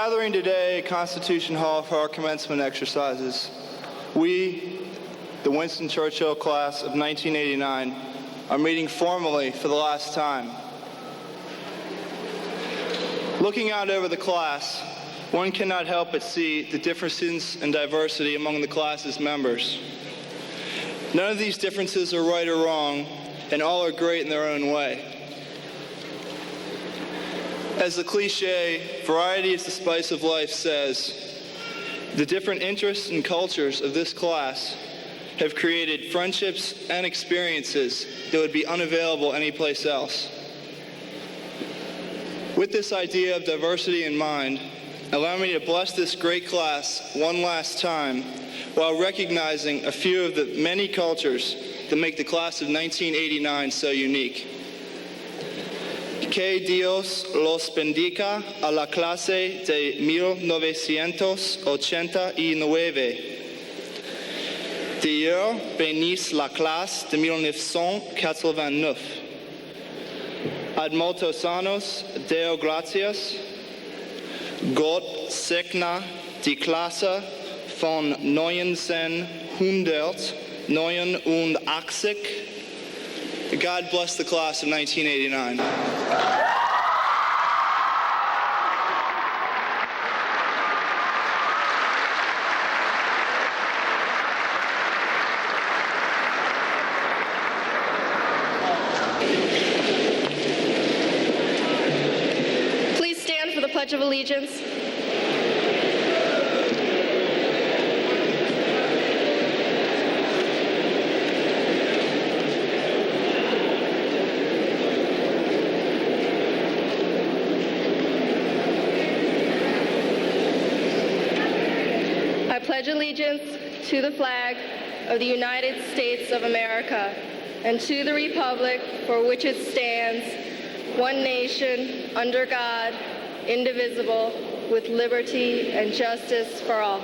gathering today at Constitution Hall for our commencement exercises, we, the Winston Churchill class of 1989, are meeting formally for the last time. Looking out over the class, one cannot help but see the differences and diversity among the class's members. None of these differences are right or wrong, and all are great in their own way. As the cliche, variety is the spice of life says, the different interests and cultures of this class have created friendships and experiences that would be unavailable anyplace else. With this idea of diversity in mind, allow me to bless this great class one last time while recognizing a few of the many cultures that make the class of 1989 so unique. Que Dios los bendiga a la clase de 1989. Dieu bénisse la classe de 1989. Ad multos anos, Deo gratias. Gott segne die Klasse von 1989. God bless the class of 1989. Please stand for the Pledge of Allegiance. I pledge allegiance to the flag of the United States of America and to the republic for which it stands, one nation, under God, indivisible, with liberty and justice for all.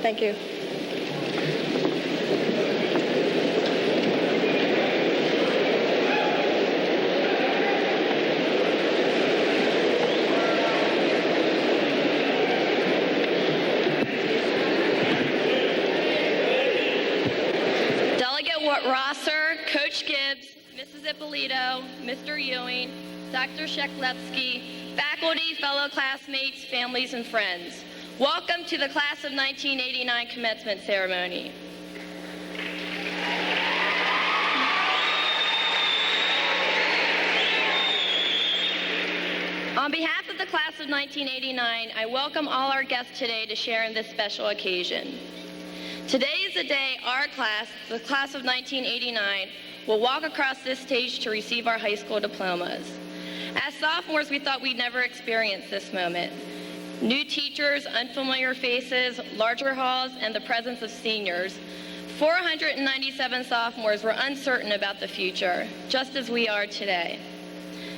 Thank you. Rosser, Coach Gibbs, Mrs. Ippolito, Mr. Ewing, Dr. Sheklevsky, faculty, fellow classmates, families, and friends. Welcome to the Class of 1989 commencement ceremony. On behalf of the Class of 1989, I welcome all our guests today to share in this special occasion. Today is the day our class, the class of 1989, will walk across this stage to receive our high school diplomas. As sophomores, we thought we'd never experience this moment. New teachers, unfamiliar faces, larger halls, and the presence of seniors. 497 sophomores were uncertain about the future, just as we are today.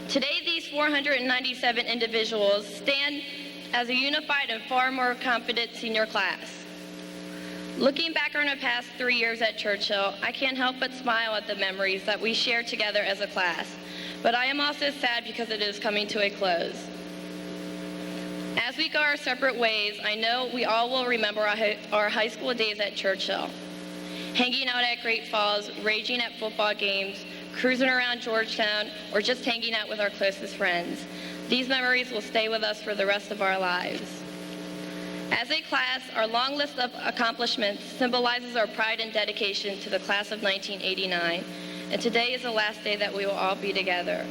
Today, these 497 individuals stand as a unified and far more confident senior class. Looking back on the past 3 years at Churchill, I can't help but smile at the memories that we shared together as a class, but I am also sad because it is coming to a close. As we go our separate ways, I know we all will remember our high school days at Churchill. Hanging out at Great Falls, raging at football games, cruising around Georgetown, or just hanging out with our closest friends. These memories will stay with us for the rest of our lives. As a class, our long list of accomplishments symbolizes our pride and dedication to the class of 1989, and today is the last day that we will all be together.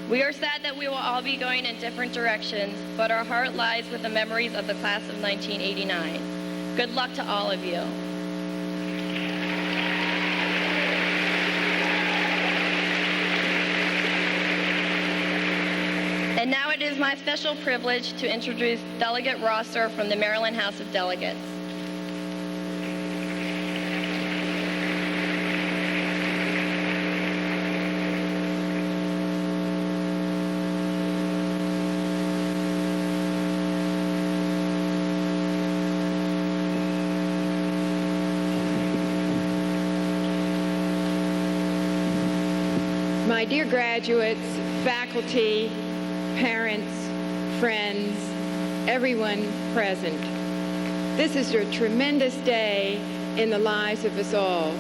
We are sad that we will all be going in different directions, but our heart lies with the memories of the class of 1989. Good luck to all of you. And now it is my special privilege to introduce Delegate Rosser from the Maryland House of Delegates. My dear graduates, faculty, parents, friends, everyone present. This is a tremendous day in the lives of us all.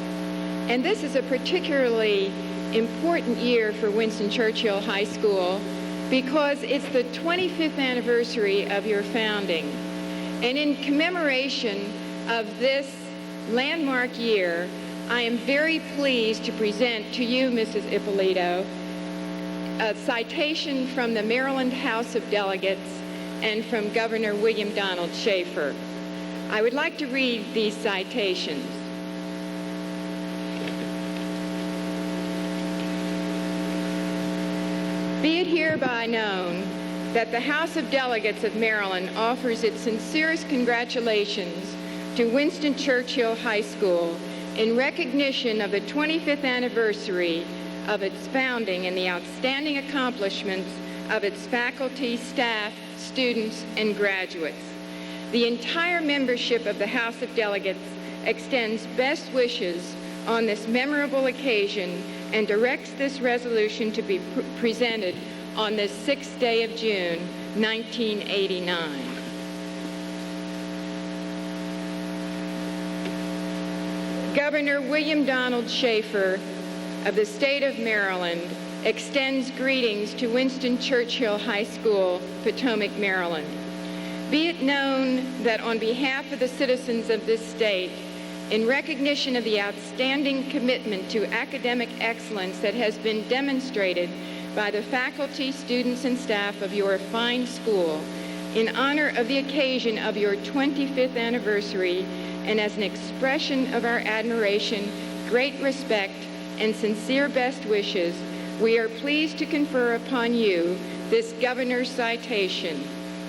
And this is a particularly important year for Winston Churchill High School because it's the 25th anniversary of your founding. And in commemoration of this landmark year, I am very pleased to present to you, Mrs. Ippolito, a citation from the Maryland House of Delegates and from Governor William Donald Schaefer. I would like to read these citations. Be it hereby known that the House of Delegates of Maryland offers its sincerest congratulations to Winston Churchill High School in recognition of the 25th anniversary of its founding and the outstanding accomplishments of its faculty, staff, students, and graduates. The entire membership of the House of Delegates extends best wishes on this memorable occasion and directs this resolution to be presented on the 6th day of June, 1989. Governor William Donald Schaefer of the state of Maryland extends greetings to Winston Churchill High School, Potomac, Maryland. Be it known that on behalf of the citizens of this state, in recognition of the outstanding commitment to academic excellence that has been demonstrated by the faculty, students, and staff of your fine school, in honor of the occasion of your 25th anniversary, and as an expression of our admiration, great respect, and sincere best wishes, we are pleased to confer upon you this governor's citation,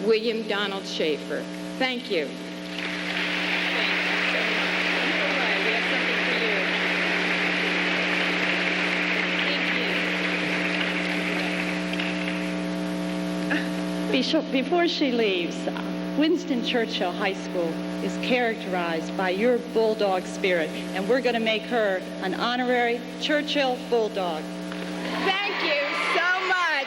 William Donald Schaefer. Thank you. Before she leaves, Winston Churchill High School is characterized by your bulldog spirit, and we're going to make her an honorary Churchill Bulldog. Thank you so much.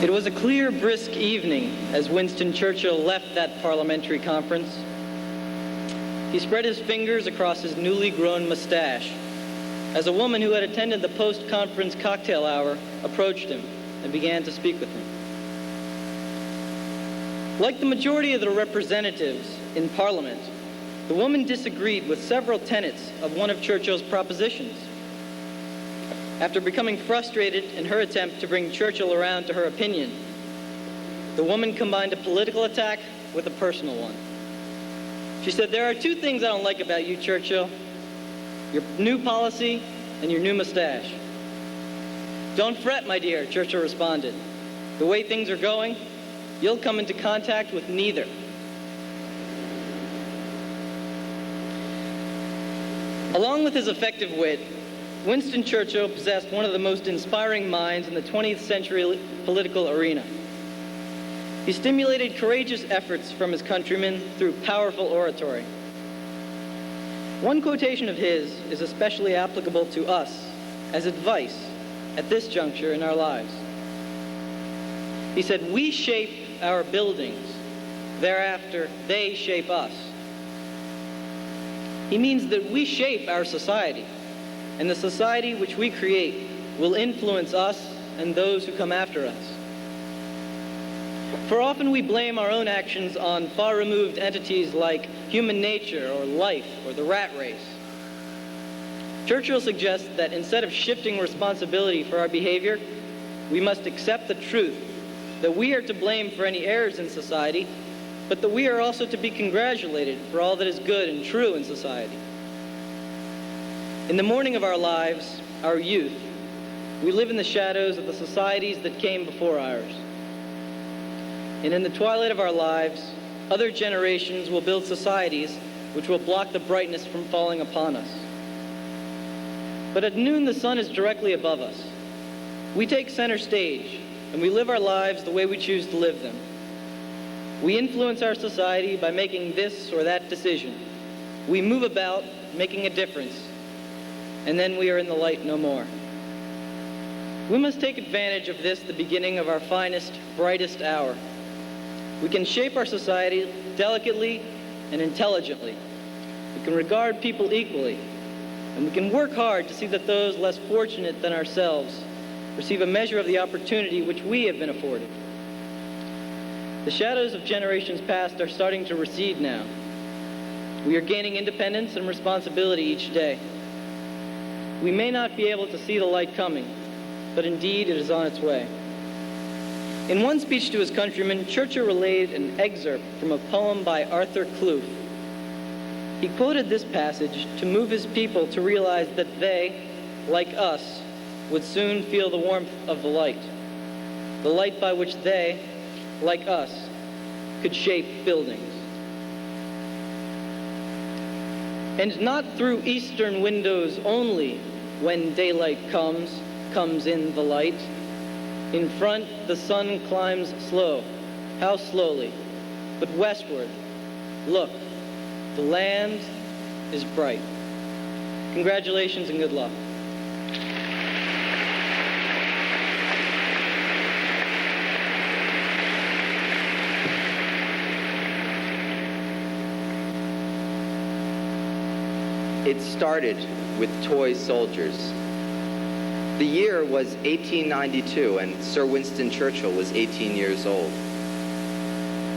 It was a clear, brisk evening as Winston Churchill left that parliamentary conference. He spread his fingers across his newly grown mustache as a woman who had attended the post-conference cocktail hour approached him and began to speak with him. Like the majority of the representatives in Parliament, the woman disagreed with several tenets of one of Churchill's propositions. After becoming frustrated in her attempt to bring Churchill around to her opinion, the woman combined a political attack with a personal one. She said, "There are two things I don't like about you, Churchill: your new policy and your new mustache." "Don't fret, my dear," Churchill responded. "The way things are going, you'll come into contact with neither." Along with his effective wit, Winston Churchill possessed one of the most inspiring minds in the 20th century political arena. He stimulated courageous efforts from his countrymen through powerful oratory. One quotation of his is especially applicable to us as advice at this juncture in our lives. He said, "We shape our buildings, thereafter they shape us." He means that we shape our society, and the society which we create will influence us and those who come after us. For often we blame our own actions on far-removed entities like human nature or life or the rat race. Churchill suggests that instead of shifting responsibility for our behavior, we must accept the truth that we are to blame for any errors in society, but that we are also to be congratulated for all that is good and true in society. In the morning of our lives, our youth, we live in the shadows of the societies that came before ours. And in the twilight of our lives, other generations will build societies which will block the brightness from falling upon us. But at noon, the sun is directly above us. We take center stage, and we live our lives the way we choose to live them. We influence our society by making this or that decision. We move about, making a difference, and then we are in the light no more. We must take advantage of this, the beginning of our finest, brightest hour. We can shape our society delicately and intelligently. We can regard people equally, and we can work hard to see that those less fortunate than ourselves receive a measure of the opportunity which we have been afforded. The shadows of generations past are starting to recede now. We are gaining independence and responsibility each day. We may not be able to see the light coming, but indeed it is on its way. In one speech to his countrymen, Churchill relayed an excerpt from a poem by Arthur Clough. He quoted this passage to move his people to realize that they, like us, would soon feel the warmth of the light by which they, like us, could shape buildings. And not through eastern windows only, when daylight comes in the light. In front, the sun climbs slow, how slowly, but westward, look, the land is bright. Congratulations and good luck. It started with toy soldiers. The year was 1892, and Sir Winston Churchill was 18 years old.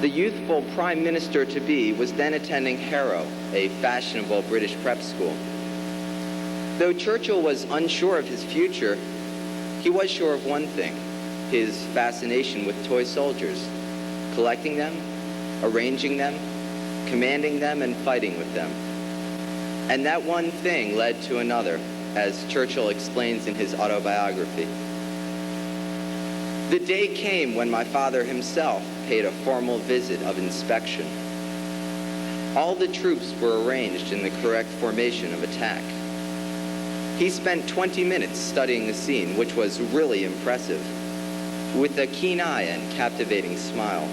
The youthful Prime Minister-to-be was then attending Harrow, a fashionable British prep school. Though Churchill was unsure of his future, he was sure of one thing: his fascination with toy soldiers, collecting them, arranging them, commanding them, and fighting with them. And that one thing led to another, as Churchill explains in his autobiography. The day came when my father himself paid a formal visit of inspection. All the troops were arranged in the correct formation of attack. He spent 20 minutes studying the scene, which was really impressive, with a keen eye and captivating smile.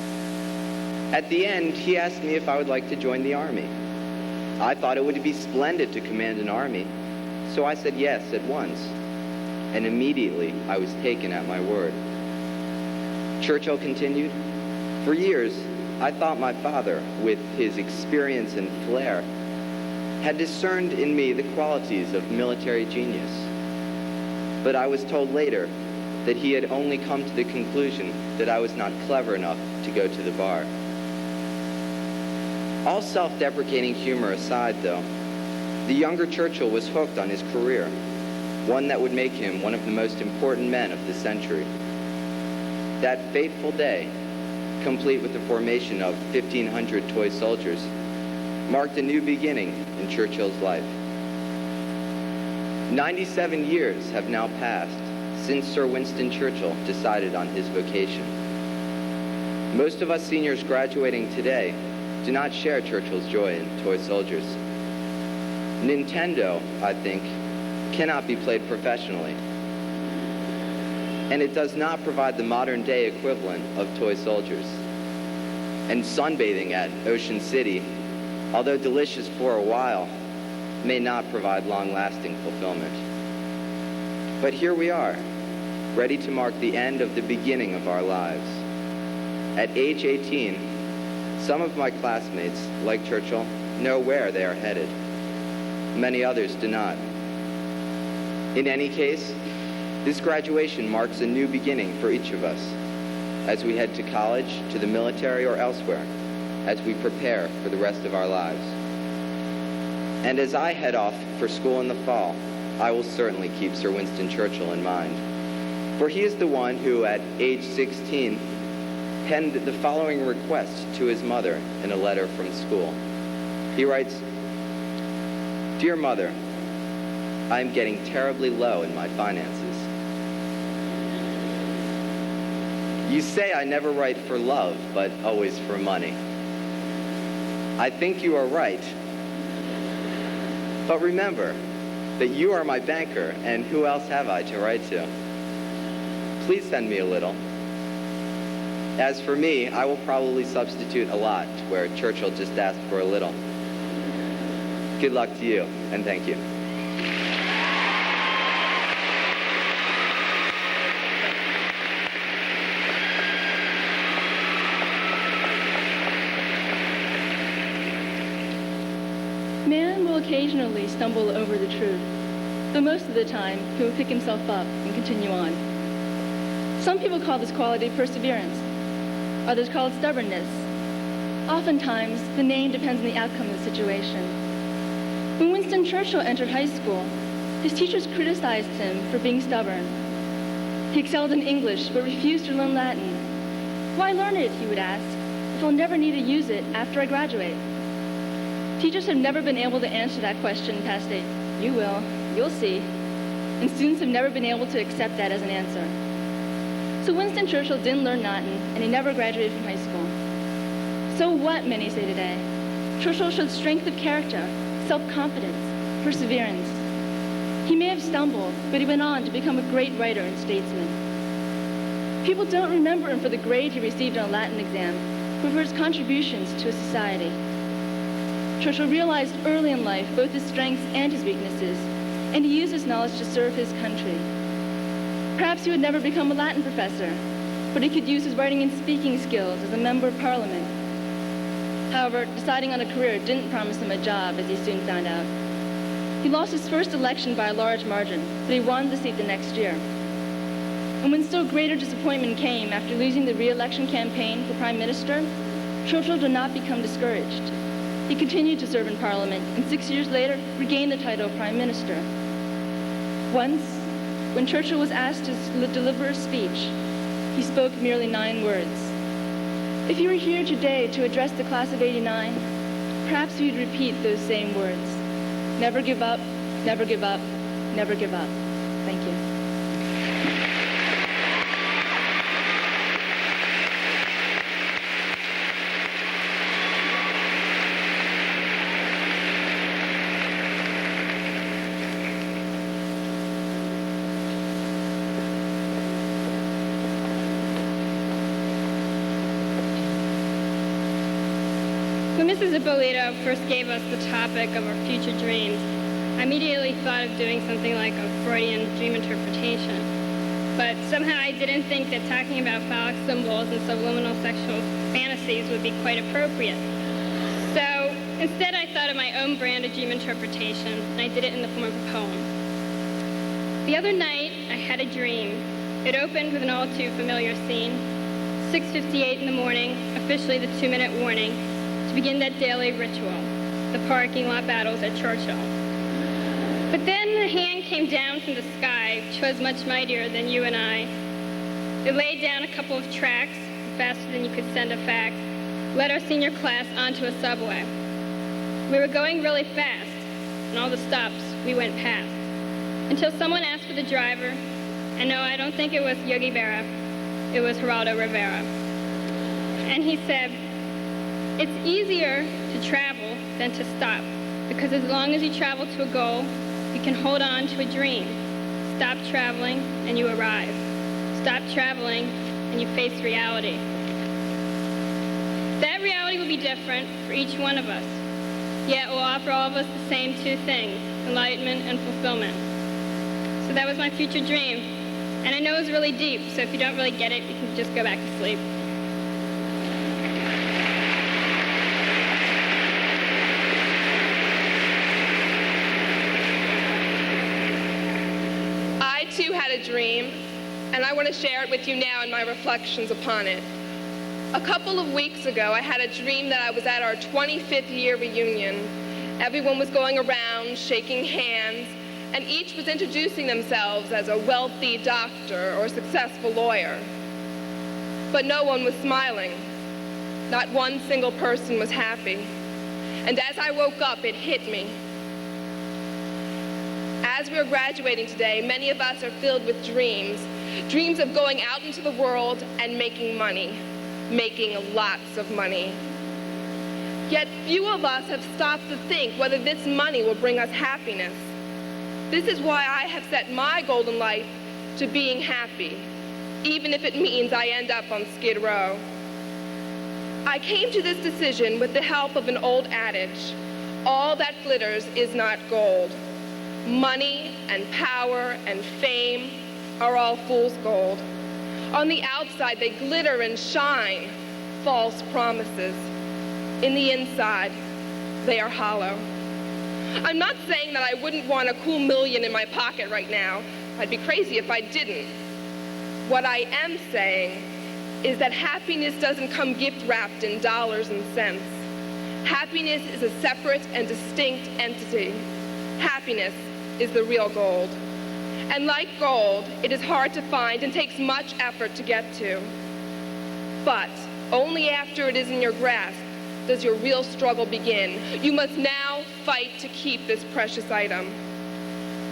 At the end, he asked me if I would like to join the army. I thought it would be splendid to command an army, so I said yes at once, and immediately I was taken at my word. Churchill continued, "For years, I thought my father, with his experience and flair, had discerned in me the qualities of military genius. But I was told later that he had only come to the conclusion that I was not clever enough to go to the bar." All self-deprecating humor aside, though, the younger Churchill was hooked on his career, one that would make him one of the most important men of the century. That fateful day, complete with the formation of 1,500 toy soldiers, marked a new beginning in Churchill's life. 97 years have now passed since Sir Winston Churchill decided on his vocation. Most of us seniors graduating today do not share Churchill's joy in toy soldiers. Nintendo, I think, cannot be played professionally, and it does not provide the modern-day equivalent of toy soldiers. And sunbathing at Ocean City, although delicious for a while, may not provide long-lasting fulfillment. But here we are, ready to mark the end of the beginning of our lives. At age 18, some of my classmates, like Churchill, know where they are headed. Many others do not. In any case, this graduation marks a new beginning for each of us, as we head to college, to the military, or elsewhere, as we prepare for the rest of our lives. And as I head off for school in the fall, I will certainly keep Sir Winston Churchill in mind, for he is the one who, at age 16, penned the following request to his mother in a letter from school. He writes, "Dear Mother, I am getting terribly low in my finances. You say I never write for love, but always for money. I think you are right. But remember that you are my banker, and who else have I to write to? Please send me a little. As for me, I will probably substitute a lot where Churchill just asked for a little. Good luck to you, and thank you. Man will occasionally stumble over the truth, but most of the time he will pick himself up and continue on. Some people call this quality perseverance. Others call it stubbornness. Oftentimes, the name depends on the outcome of the situation. When Winston Churchill entered high school, his teachers criticized him for being stubborn. He excelled in English, but refused to learn Latin. Why learn it, he would ask, if I'll never need to use it after I graduate? Teachers have never been able to answer that question past a, you will, you'll see, and students have never been able to accept that as an answer. So Winston Churchill didn't learn Latin, and he never graduated from high school. So what, many say today? Churchill showed strength of character, self-confidence, perseverance. He may have stumbled, but he went on to become a great writer and statesman. People don't remember him for the grade he received on a Latin exam, but for his contributions to a society. Churchill realized early in life both his strengths and his weaknesses, and he used his knowledge to serve his country. Perhaps he would never become a Latin professor, but he could use his writing and speaking skills as a member of Parliament. However, deciding on a career didn't promise him a job, as he soon found out. He lost his first election by a large margin, but he won the seat the next year. And when still greater disappointment came after losing the re-election campaign for Prime Minister, Churchill did not become discouraged. He continued to serve in Parliament, and 6 years later, regained the title of Prime Minister. Once, when Churchill was asked to deliver a speech, he spoke merely 9 words. If you were here today to address the class of '89, perhaps you'd repeat those same words. Never give up, never give up, never give up. Thank you. When Mrs. Ippolito first gave us the topic of our future dreams, I immediately thought of doing something like a Freudian dream interpretation. But somehow I didn't think that talking about phallic symbols and subliminal sexual fantasies would be quite appropriate. So instead I thought of my own brand of dream interpretation, and I did it in the form of a poem. The other night, I had a dream. It opened with an all too familiar scene, 6:58 in the morning, officially the 2-minute warning, to begin that daily ritual, the parking lot battles at Churchill. But then a hand came down from the sky, which was much mightier than you and I. It laid down a couple of tracks, faster than you could send a fax, led our senior class onto a subway. We were going really fast, and all the stops we went past, until someone asked for the driver, and no, I don't think it was Yogi Berra, it was Geraldo Rivera. And he said, it's easier to travel than to stop, because as long as you travel to a goal, you can hold on to a dream. Stop traveling and you arrive. Stop traveling and you face reality. That reality will be different for each one of us, yet it will offer all of us the same 2 things, enlightenment and fulfillment. So that was my future dream, and I know it was really deep, so if you don't really get it, you can just go back to sleep. Too had a dream, and I want to share it with you now in my reflections upon it. A couple of weeks ago, I had a dream that I was at our 25th year reunion. Everyone was going around shaking hands, and each was introducing themselves as a wealthy doctor or successful lawyer. But no one was smiling. Not one single person was happy. And as I woke up, it hit me. As we are graduating today, many of us are filled with dreams, dreams of going out into the world and making money, making lots of money. Yet few of us have stopped to think whether this money will bring us happiness. This is why I have set my goal in life to being happy, even if it means I end up on Skid Row. I came to this decision with the help of an old adage: all that glitters is not gold. Money and power and fame are all fool's gold. On the outside, they glitter and shine, false promises. In the inside, they are hollow. I'm not saying that I wouldn't want a cool million in my pocket right now. I'd be crazy if I didn't. What I am saying is that happiness doesn't come gift-wrapped in dollars and cents. Happiness is a separate and distinct entity. Happiness is the real gold. And like gold, it is hard to find and takes much effort to get to. But only after it is in your grasp does your real struggle begin. You must now fight to keep this precious item.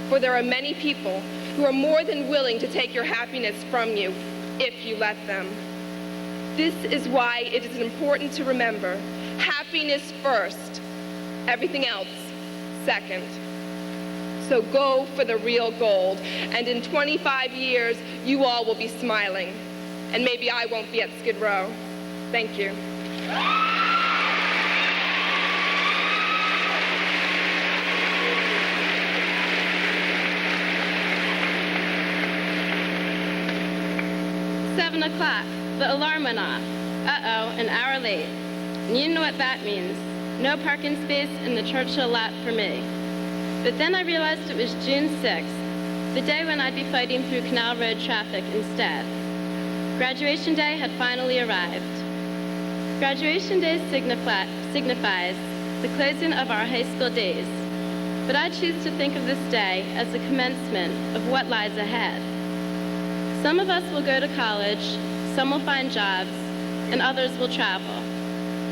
For there are many people who are more than willing to take your happiness from you if you let them. This is why it is important to remember: happiness first, everything else second. So go for the real gold, and in 25 years, you all will be smiling. And maybe I won't be at Skid Row. Thank you. O'clock, the alarm went off. Uh-oh, an hour late. And you know what that means. No parking space in the Churchill lot for me. But then I realized it was June 6th, the day when I'd be fighting through Canal Road traffic instead. Graduation day had finally arrived. Graduation day signifies the closing of our high school days. But I choose to think of this day as the commencement of what lies ahead. Some of us will go to college, some will find jobs, and others will travel.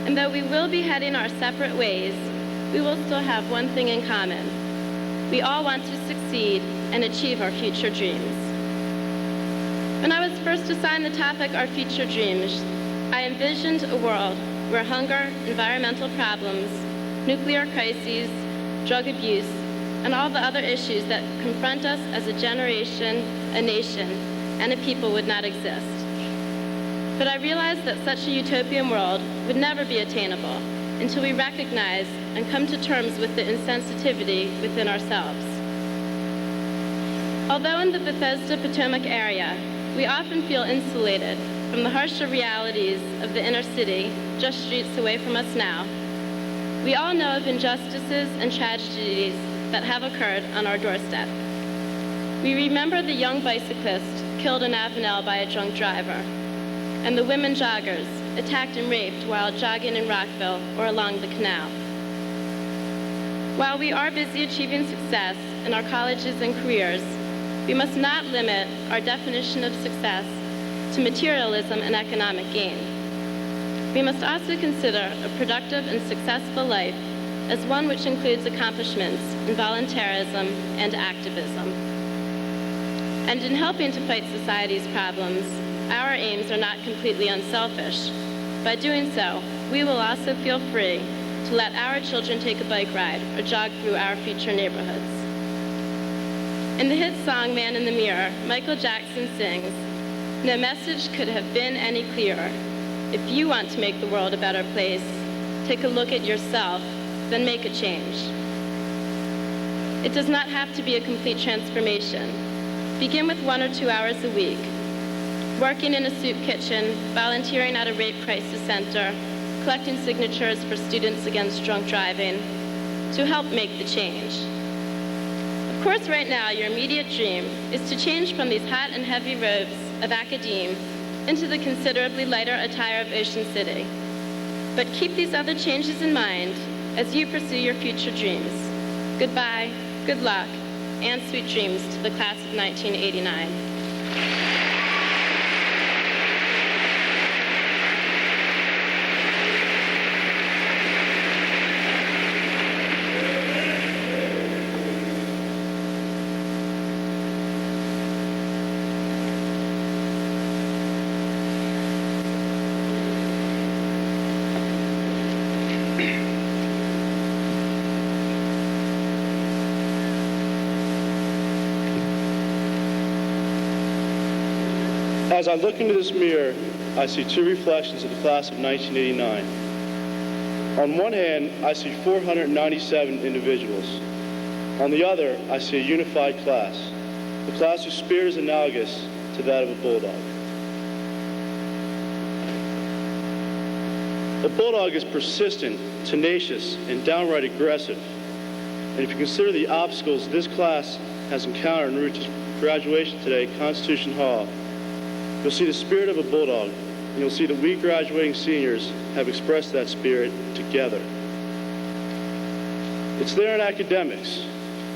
And though we will be heading our separate ways, we will still have one thing in common. We all want to succeed and achieve our future dreams. When I was first assigned the topic, Our Future Dreams, I envisioned a world where hunger, environmental problems, nuclear crises, drug abuse, and all the other issues that confront us as a generation, a nation, and a people would not exist. But I realized that such a utopian world would never be attainable until we recognize and come to terms with the insensitivity within ourselves. Although in the Bethesda-Potomac area, we often feel insulated from the harsher realities of the inner city just streets away from us now, we all know of injustices and tragedies that have occurred on our doorstep. We remember the young bicyclist killed in Avenel by a drunk driver, and the women joggers attacked and raped while jogging in Rockville or along the canal. While we are busy achieving success in our colleges and careers, we must not limit our definition of success to materialism and economic gain. We must also consider a productive and successful life as one which includes accomplishments in volunteerism and activism. And in helping to fight society's problems, our aims are not completely unselfish. By doing so, we will also feel free to let our children take a bike ride or jog through our future neighborhoods. In the hit song, Man in the Mirror, Michael Jackson sings, "No message could have been any clearer. If you want to make the world a better place, take a look at yourself, then make a change." It does not have to be a complete transformation. Begin with 1 or 2 hours a week, working in a soup kitchen, volunteering at a rape crisis center, collecting signatures for students against drunk driving, to help make the change. Of course, right now, your immediate dream is to change from these hot and heavy robes of academe into the considerably lighter attire of Ocean City. But keep these other changes in mind as you pursue your future dreams. Goodbye, good luck, and sweet dreams to the class of 1989. As I look into this mirror, I see two reflections of the class of 1989. On one hand, I see 497 individuals. On the other, I see a unified class, a class whose spirit is analogous to that of a bulldog. A bulldog is persistent, tenacious, and downright aggressive. And if you consider the obstacles this class has encountered en route to graduation today at Constitution Hall, you'll see the spirit of a bulldog, and you'll see that we graduating seniors have expressed that spirit together. It's there in academics.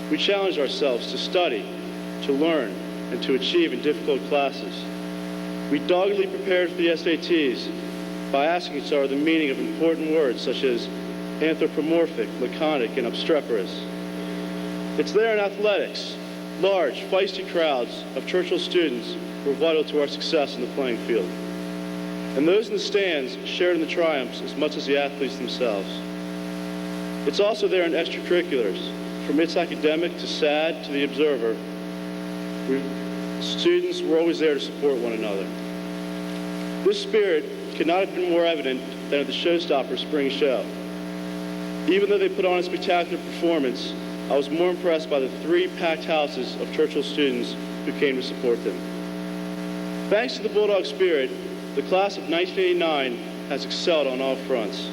We challenge ourselves to study, to learn, and to achieve in difficult classes. We doggedly prepared for the SATs by asking each other the meaning of important words such as anthropomorphic, laconic, and obstreperous. It's there in athletics. Large, feisty crowds of Churchill students were vital to our success in the playing field. And those in the stands shared in the triumphs as much as the athletes themselves. It's also there in extracurriculars. From It's Academic to SAD to The Observer, students were always there to support one another. This spirit could not have been more evident than at the Showstopper Spring Show. Even though they put on a spectacular performance, I was more impressed by the 3 packed houses of Churchill students who came to support them. Thanks to the Bulldog spirit, the class of 1989 has excelled on all fronts.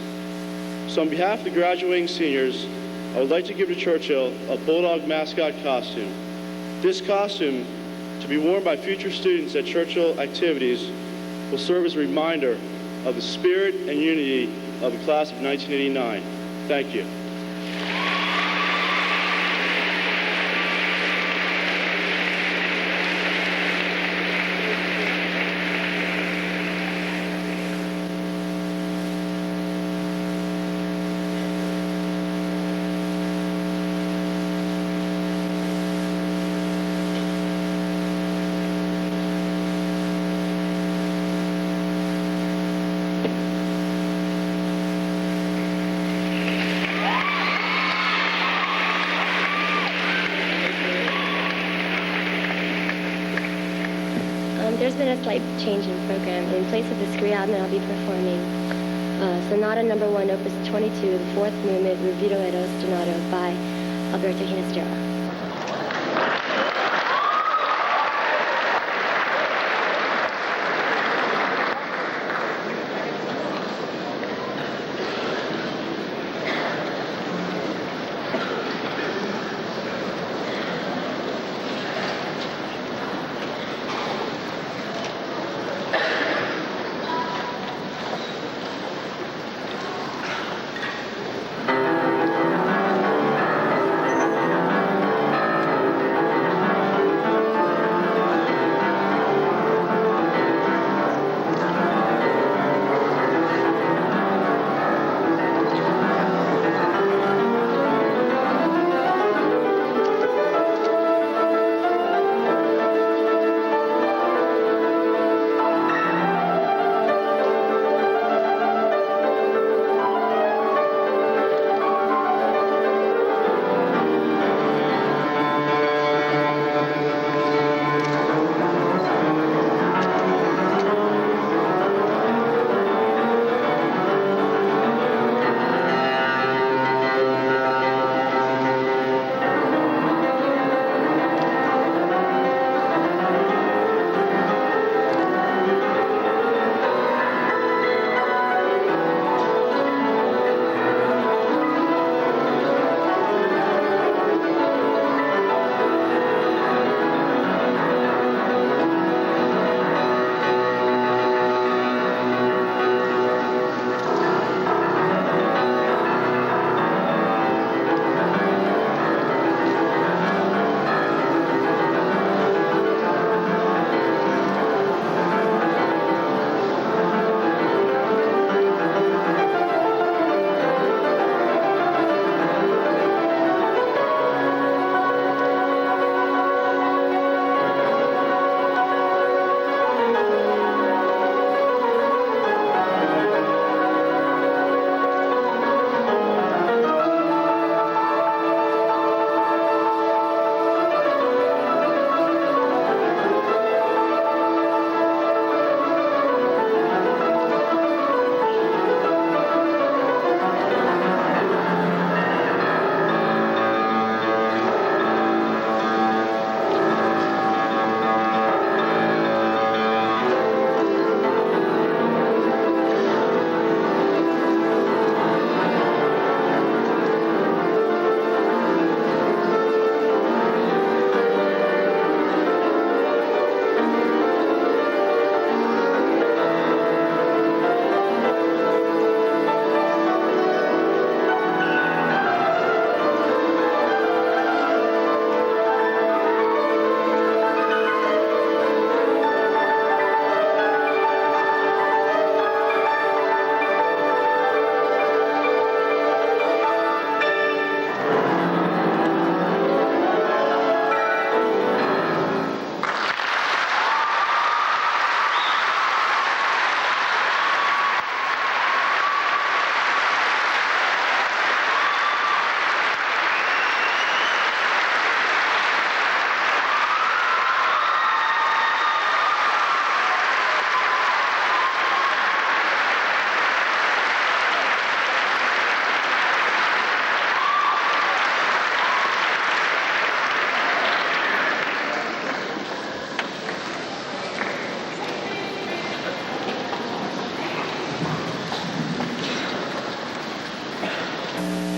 So on behalf of the graduating seniors, I would like to give to Churchill a Bulldog mascot costume. This costume, to be worn by future students at Churchill activities, will serve as a reminder of the spirit and unity of the class of 1989. Thank you. There's been a slight change in program. In place of the Scriabin, I'll be performing Sonata No. 1, Opus 22, the 4th movement, Ruvido ed Ostinato by Alberto Ginastera.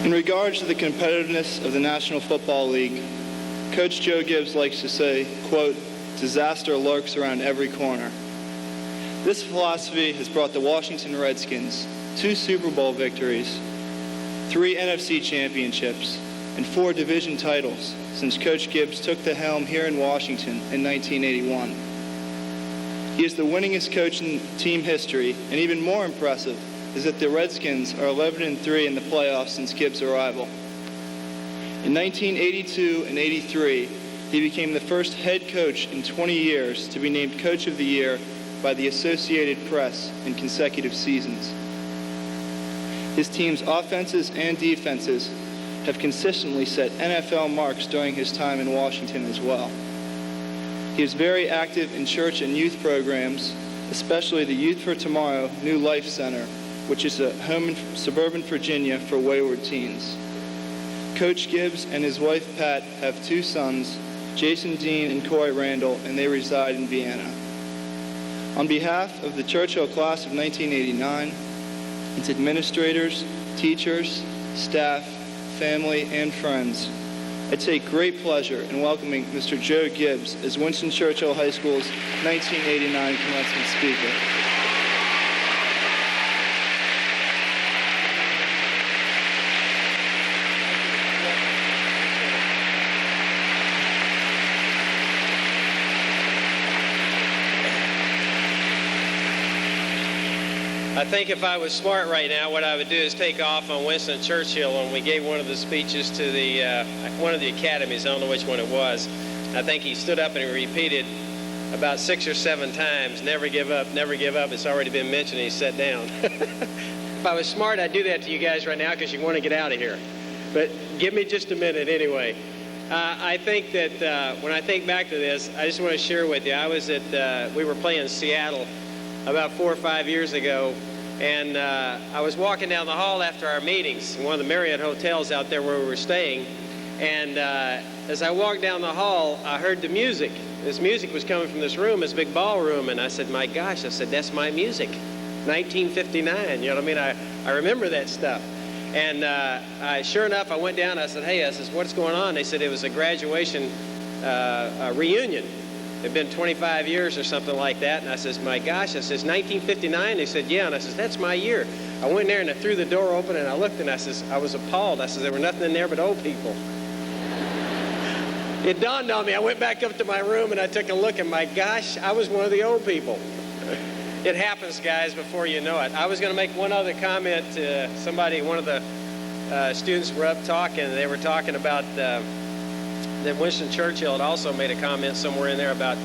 In regards to the competitiveness of the National Football League, Coach Joe Gibbs likes to say, quote, "Disaster lurks around every corner." This philosophy has brought the Washington Redskins 2 Super Bowl victories, 3 NFC championships, and 4 division titles since Coach Gibbs took the helm here in Washington in 1981. He is the winningest coach in team history, and even more impressive is that the Redskins are 11-3 in the playoffs since Gibbs' arrival. In 1982 and 83, he became the first head coach in 20 years to be named Coach of the Year by the Associated Press in consecutive seasons. His team's offenses and defenses have consistently set NFL marks during his time in Washington as well. He is very active in church and youth programs, especially the Youth for Tomorrow New Life Center, which is a home in suburban Virginia for wayward teens. Coach Gibbs and his wife Pat have 2 sons, Jason Dean and Coy Randall, and they reside in Vienna. On behalf of the Churchill class of 1989, its administrators, teachers, staff, family, and friends, I take great pleasure in welcoming Mr. Joe Gibbs as Winston Churchill High School's 1989 commencement speaker. I think if I was smart right now, what I would do is take off on Winston Churchill when we gave one of the speeches to the one of the academies. I don't know which one it was. I think he stood up and he repeated about 6 or 7 times, "Never give up, never give up." It's already been mentioned, and he sat down. If I was smart, I'd do that to you guys right now because you want to get out of here. But give me just a minute anyway. I think that when I think back to this, I just want to share with you. I was we were playing in Seattle about 4 or 5 years ago, and I was walking down the hall after our meetings in one of the Marriott hotels out there where we were staying, and as I walked down the hall, I heard the music. This music was coming from this room, this big ballroom, and I said, "My gosh," I said, "that's my music, 1959, you know what I mean? I remember that stuff. And sure enough, I went down, I said, "Hey," I said, "what's going on?" They said it was a graduation reunion. It'd been 25 years or something like that. And I says, "My gosh," I says, "1959? They said, "Yeah." And I says, "That's my year." I went in there and I threw the door open and I looked and I says, I was appalled. I says, there were nothing in there but old people. It dawned on me. I went back up to my room and I took a look, and my gosh, I was one of the old people. It happens, guys, before you know it. I was going to make one other comment to somebody. One of the students were up talking. They were talking about that Winston Churchill had also made a comment somewhere in there about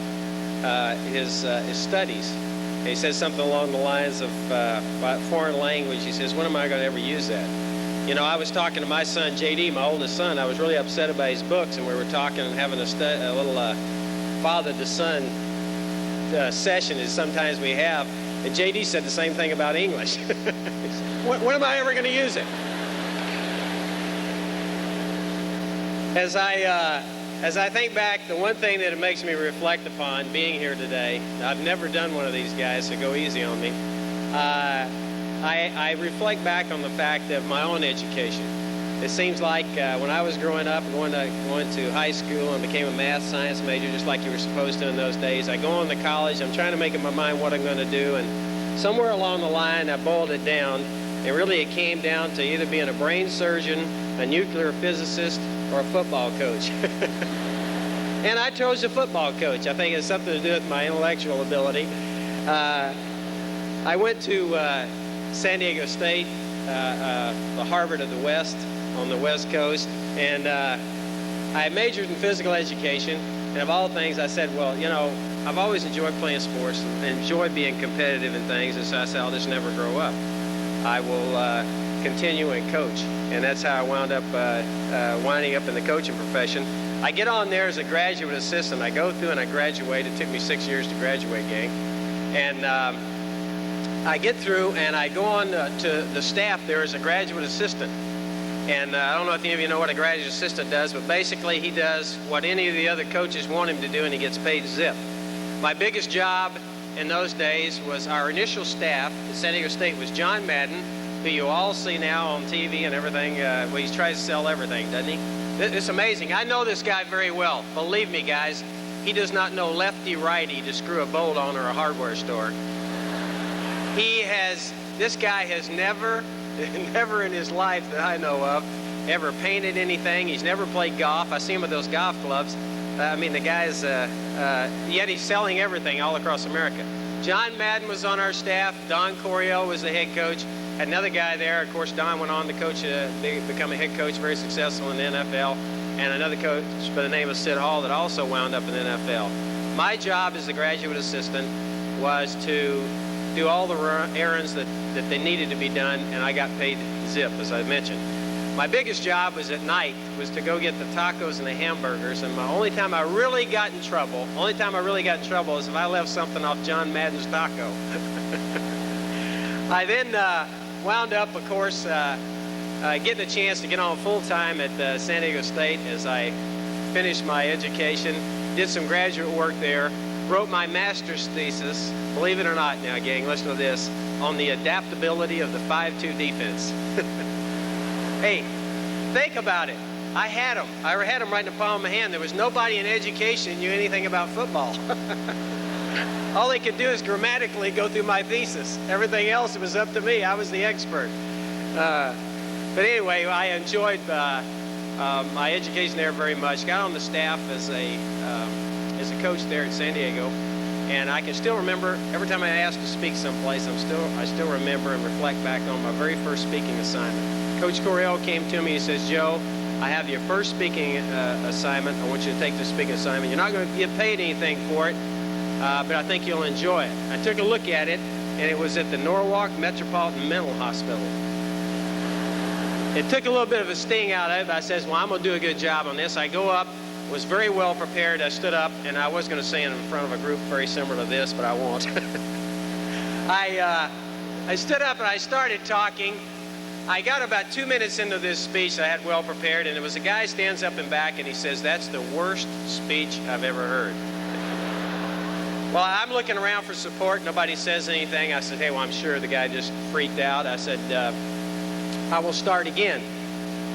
his studies. And he said something along the lines of about foreign language. He says, "When am I going to ever use that?" You know, I was talking to my son, J.D., my oldest son. I was really upset about his books, and we were talking and having a little father-to-son session, as sometimes we have. And J.D. said the same thing about English. When am I ever going to use it? As I think back, the one thing that it makes me reflect upon being here today, I've never done one of these, guys, so go easy on me. I reflect back on the fact of my own education. It seems like when I was growing up, going to high school and became a math science major, just like you were supposed to in those days. I go on to college. I'm trying to make up my mind what I'm going to do, and somewhere along the line, I boiled it down. And really, it came down to either being a brain surgeon, a nuclear physicist, or a football coach. And I chose a football coach. I think it has something to do with my intellectual ability. I went to San Diego State, the Harvard of the West, on the West Coast, and I majored in physical education. And of all things, I said, well, you know, I've always enjoyed playing sports and enjoyed being competitive in things, and so I said, I'll just never grow up. I will continue and coach, and that's how I wound up winding up in the coaching profession. I get on there as a graduate assistant. I go through and I graduate. It took me 6 years to graduate, gang. And I get through and I go on to the staff there as a graduate assistant. And I don't know if any of you know what a graduate assistant does, but basically he does what any of the other coaches want him to do, and he gets paid zip. My biggest job in those days was our initial staff at San Diego State was John Madden, who you all see now on TV and everything. Well, he tries to sell everything, doesn't he? It's amazing. I know this guy very well. Believe me, guys, he does not know lefty-righty to screw a bolt on or a hardware store. This guy has never in his life that I know of, ever painted anything. He's never played golf. I see him with those golf clubs. The guy's, yet he's selling everything all across America. John Madden was on our staff. Don Coryell was the head coach. Had another guy there. Of course, Don went on to coach, become a head coach, very successful in the NFL. And another coach by the name of Sid Hall that also wound up in the NFL. My job as the graduate assistant was to do all the errands that they needed to be done, and I got paid zip, as I mentioned. My biggest job was at night, was to go get the tacos and the hamburgers, and the only time I really got in trouble is if I left something off John Madden's taco. I then wound up, of course, getting a chance to get on full-time at San Diego State as I finished my education, did some graduate work there, wrote my master's thesis, believe it or not now, gang, listen to this, on the adaptability of the 5-2 defense. Hey, think about it. I had them right in the palm of my hand. There was nobody in education who knew anything about football. All they could do is grammatically go through my thesis. Everything else, it was up to me. I was the expert. But anyway, I enjoyed my education there very much. Got on the staff as a coach there at San Diego, and I can still remember every time I asked to speak someplace. I still remember and reflect back on my very first speaking assignment. Coach Coryell came to me. He says, "Joe, I have your first speaking assignment. I want you to take this speaking assignment. You're not going to get paid anything for it, but I think you'll enjoy it." I took a look at it, and it was at the Norwalk Metropolitan Mental Hospital. It took a little bit of a sting out of it, but I says, well, I'm going to do a good job on this. I go up, was very well prepared. I stood up, and I was going to say in front of a group very similar to this, but I won't. I stood up, and I started talking. I got about 2 minutes into this speech I had well prepared, and it was a guy stands up and back, and he says, "That's the worst speech I've ever heard." Well, I'm looking around for support. Nobody says anything. I said, hey, well, I'm sure the guy just freaked out. I said, I will start again.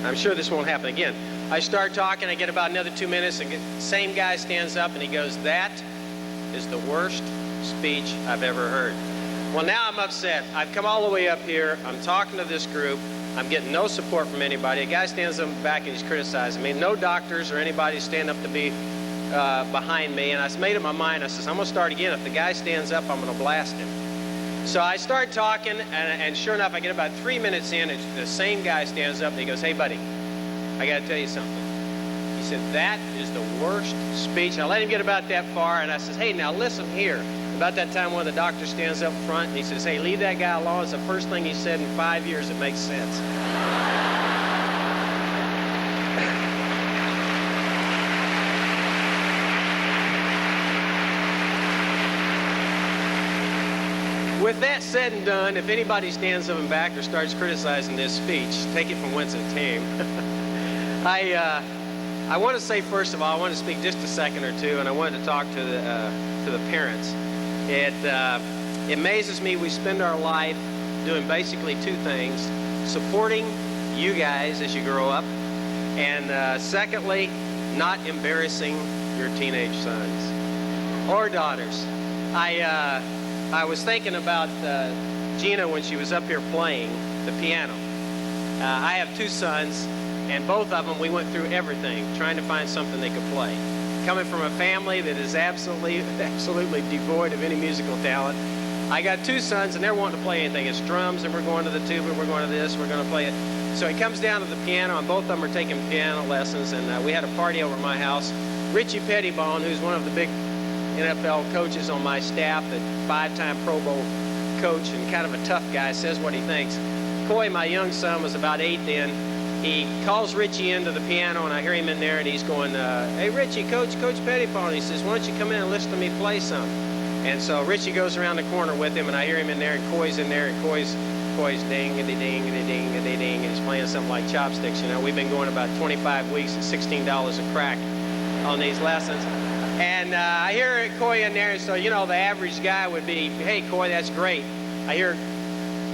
I'm sure this won't happen again. I start talking. I get about another 2 minutes, and the same guy stands up, and he goes, "That is the worst speech I've ever heard." Well, now I'm upset. I've come all the way up here. I'm talking to this group. I'm getting no support from anybody. A guy stands up in the back, and he's criticizing me. No doctors or anybody stand up to be behind me, and I made up my mind. I says, I'm going to start again. If the guy stands up, I'm going to blast him. So I start talking, and sure enough, I get about 3 minutes in, and the same guy stands up, and he goes, "Hey, buddy, I got to tell you something." He said, "That is the worst speech." I let him get about that far, and I says, "Hey, now listen here." About that time, one of the doctors stands up front, and he says, "Hey, leave that guy alone. It's the first thing he said in 5 years that makes sense." With that said and done, if anybody stands up and back or starts criticizing this speech, take it from whence it came. I want to say, first of all, I want to speak just a second or two, and I wanted to talk to the parents. It amazes me we spend our life doing basically two things: supporting you guys as you grow up, and secondly, not embarrassing your teenage sons or daughters. I was thinking about Gina when she was up here playing the piano. I have two sons, and both of them, we went through everything, trying to find something they could play. Coming from a family that is absolutely devoid of any musical talent, I got two sons, and they're wanting to play anything. It's drums, and we're going to the tuba, we're going to this, we're going to play it. So it comes down to the piano, and both of them are taking piano lessons, and we had a party over at my house. Richie Pettibone, who's one of the big NFL coaches on my staff, a 5-time Pro Bowl coach and kind of a tough guy, says what he thinks. Coy, my young son, was about 8 then. He calls Richie into the piano, and I hear him in there, and he's going, "Hey, Richie, Coach Pettibone." He says, "Why don't you come in and listen to me play some?" And so Richie goes around the corner with him, and I hear him in there, and Coy's in there, and Coy's ding-a-ding-a-ding-a-ding, and he's playing something like chopsticks. You know, we've been going about 25 weeks at $16 a crack on these lessons. And I hear Coy in there, and so, you know, the average guy would be, "Hey, Coy, that's great." I hear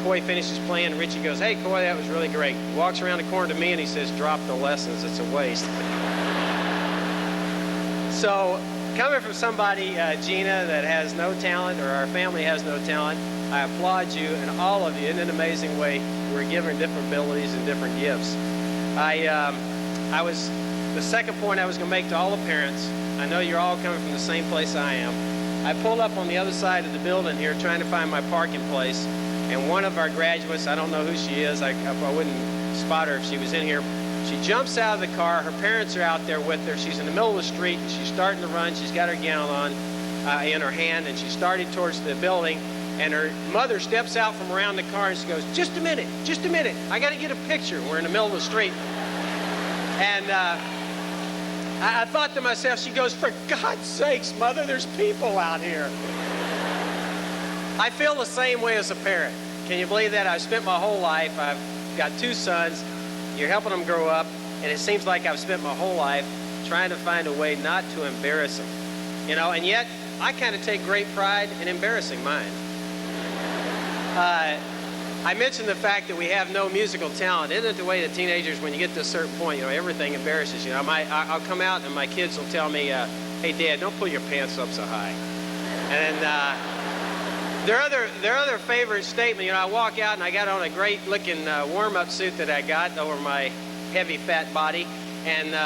Coy finishes playing, Richie goes, "Hey, Coy, that was really great." He walks around the corner to me and he says, "Drop the lessons, it's a waste." So, coming from somebody, Gina, that has no talent, or our family has no talent, I applaud you and all of you in an amazing way. We're given different abilities and different gifts. The second point I was going to make to all the parents, I know you're all coming from the same place I am. I pulled up on the other side of the building here trying to find my parking place, and one of our graduates, I don't know who she is, I wouldn't spot her if she was in here. She jumps out of the car, her parents are out there with her, she's in the middle of the street, and she's starting to run, she's got her gown on in her hand, and she's starting towards the building, and her mother steps out from around the car and she goes, just a minute, I got to get a picture. We're in the middle of the street. And I thought to myself, she goes, "For God's sakes, Mother, there's people out here." I feel the same way as a parent. Can you believe that? I've spent my whole life, I've got 2 sons, you're helping them grow up, and it seems like I've spent my whole life trying to find a way not to embarrass them. You know, and yet I kind of take great pride in embarrassing mine. I mentioned the fact that we have no musical talent. Isn't it the way that teenagers, when you get to a certain point, you know, everything embarrasses you? I'll come out and my kids will tell me, "Hey, Dad, don't pull your pants up so high." And their other favorite statement, you know, I walk out and I got on a great looking warm-up suit that I got over my heavy fat body, and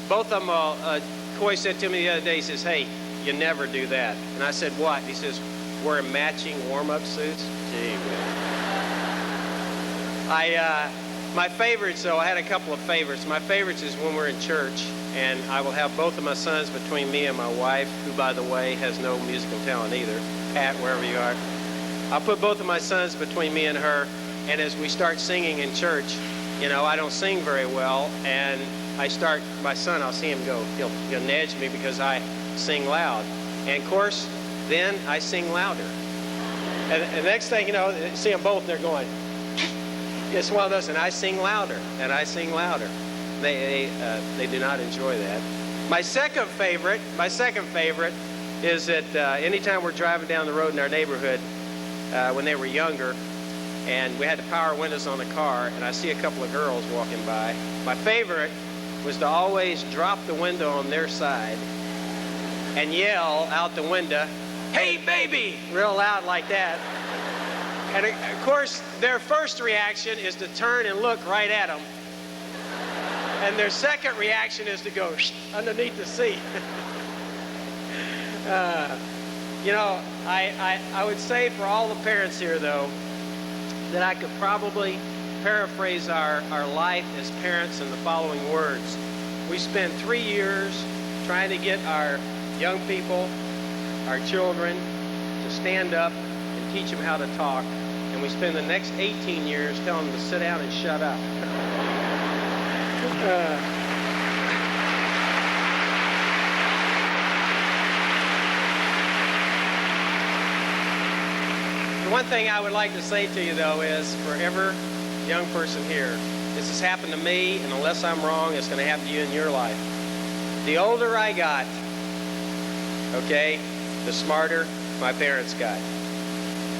both of them, Coy said to me the other day, he says, "Hey, you never do that." And I said, "What?" He says, "Wear matching warm-up suits." Gee whiz. My favorites, though, I had a couple of favorites. My favorites is when we're in church, and I will have both of my sons between me and my wife, who, by the way, has no musical talent either. Pat, wherever you are. I'll put both of my sons between me and her, and as we start singing in church, you know, I don't sing very well, and my son, I'll see him go. He'll nudge me because I sing loud. And, of course, then I sing louder. And the next thing you know, see them both, they're going, it's one of those, and I sing louder, and I sing louder. They do not enjoy that. My second favorite is that anytime we're driving down the road in our neighborhood, when they were younger, and we had the power windows on the car, and I see a couple of girls walking by, my favorite was to always drop the window on their side and yell out the window, "Hey, baby!" real loud like that. And of course, their first reaction is to turn and look right at them. And their second reaction is to go underneath the seat. You know, I would say for all the parents here, though, that I could probably paraphrase our life as parents in the following words. We spend 3 years trying to get our young people, our children, to stand up and teach them how to talk. And we spend the next 18 years telling them to sit down and shut up. The one thing I would like to say to you, though, is for every young person here, this has happened to me, and unless I'm wrong, it's going to happen to you in your life. The older I got, okay, the smarter my parents got.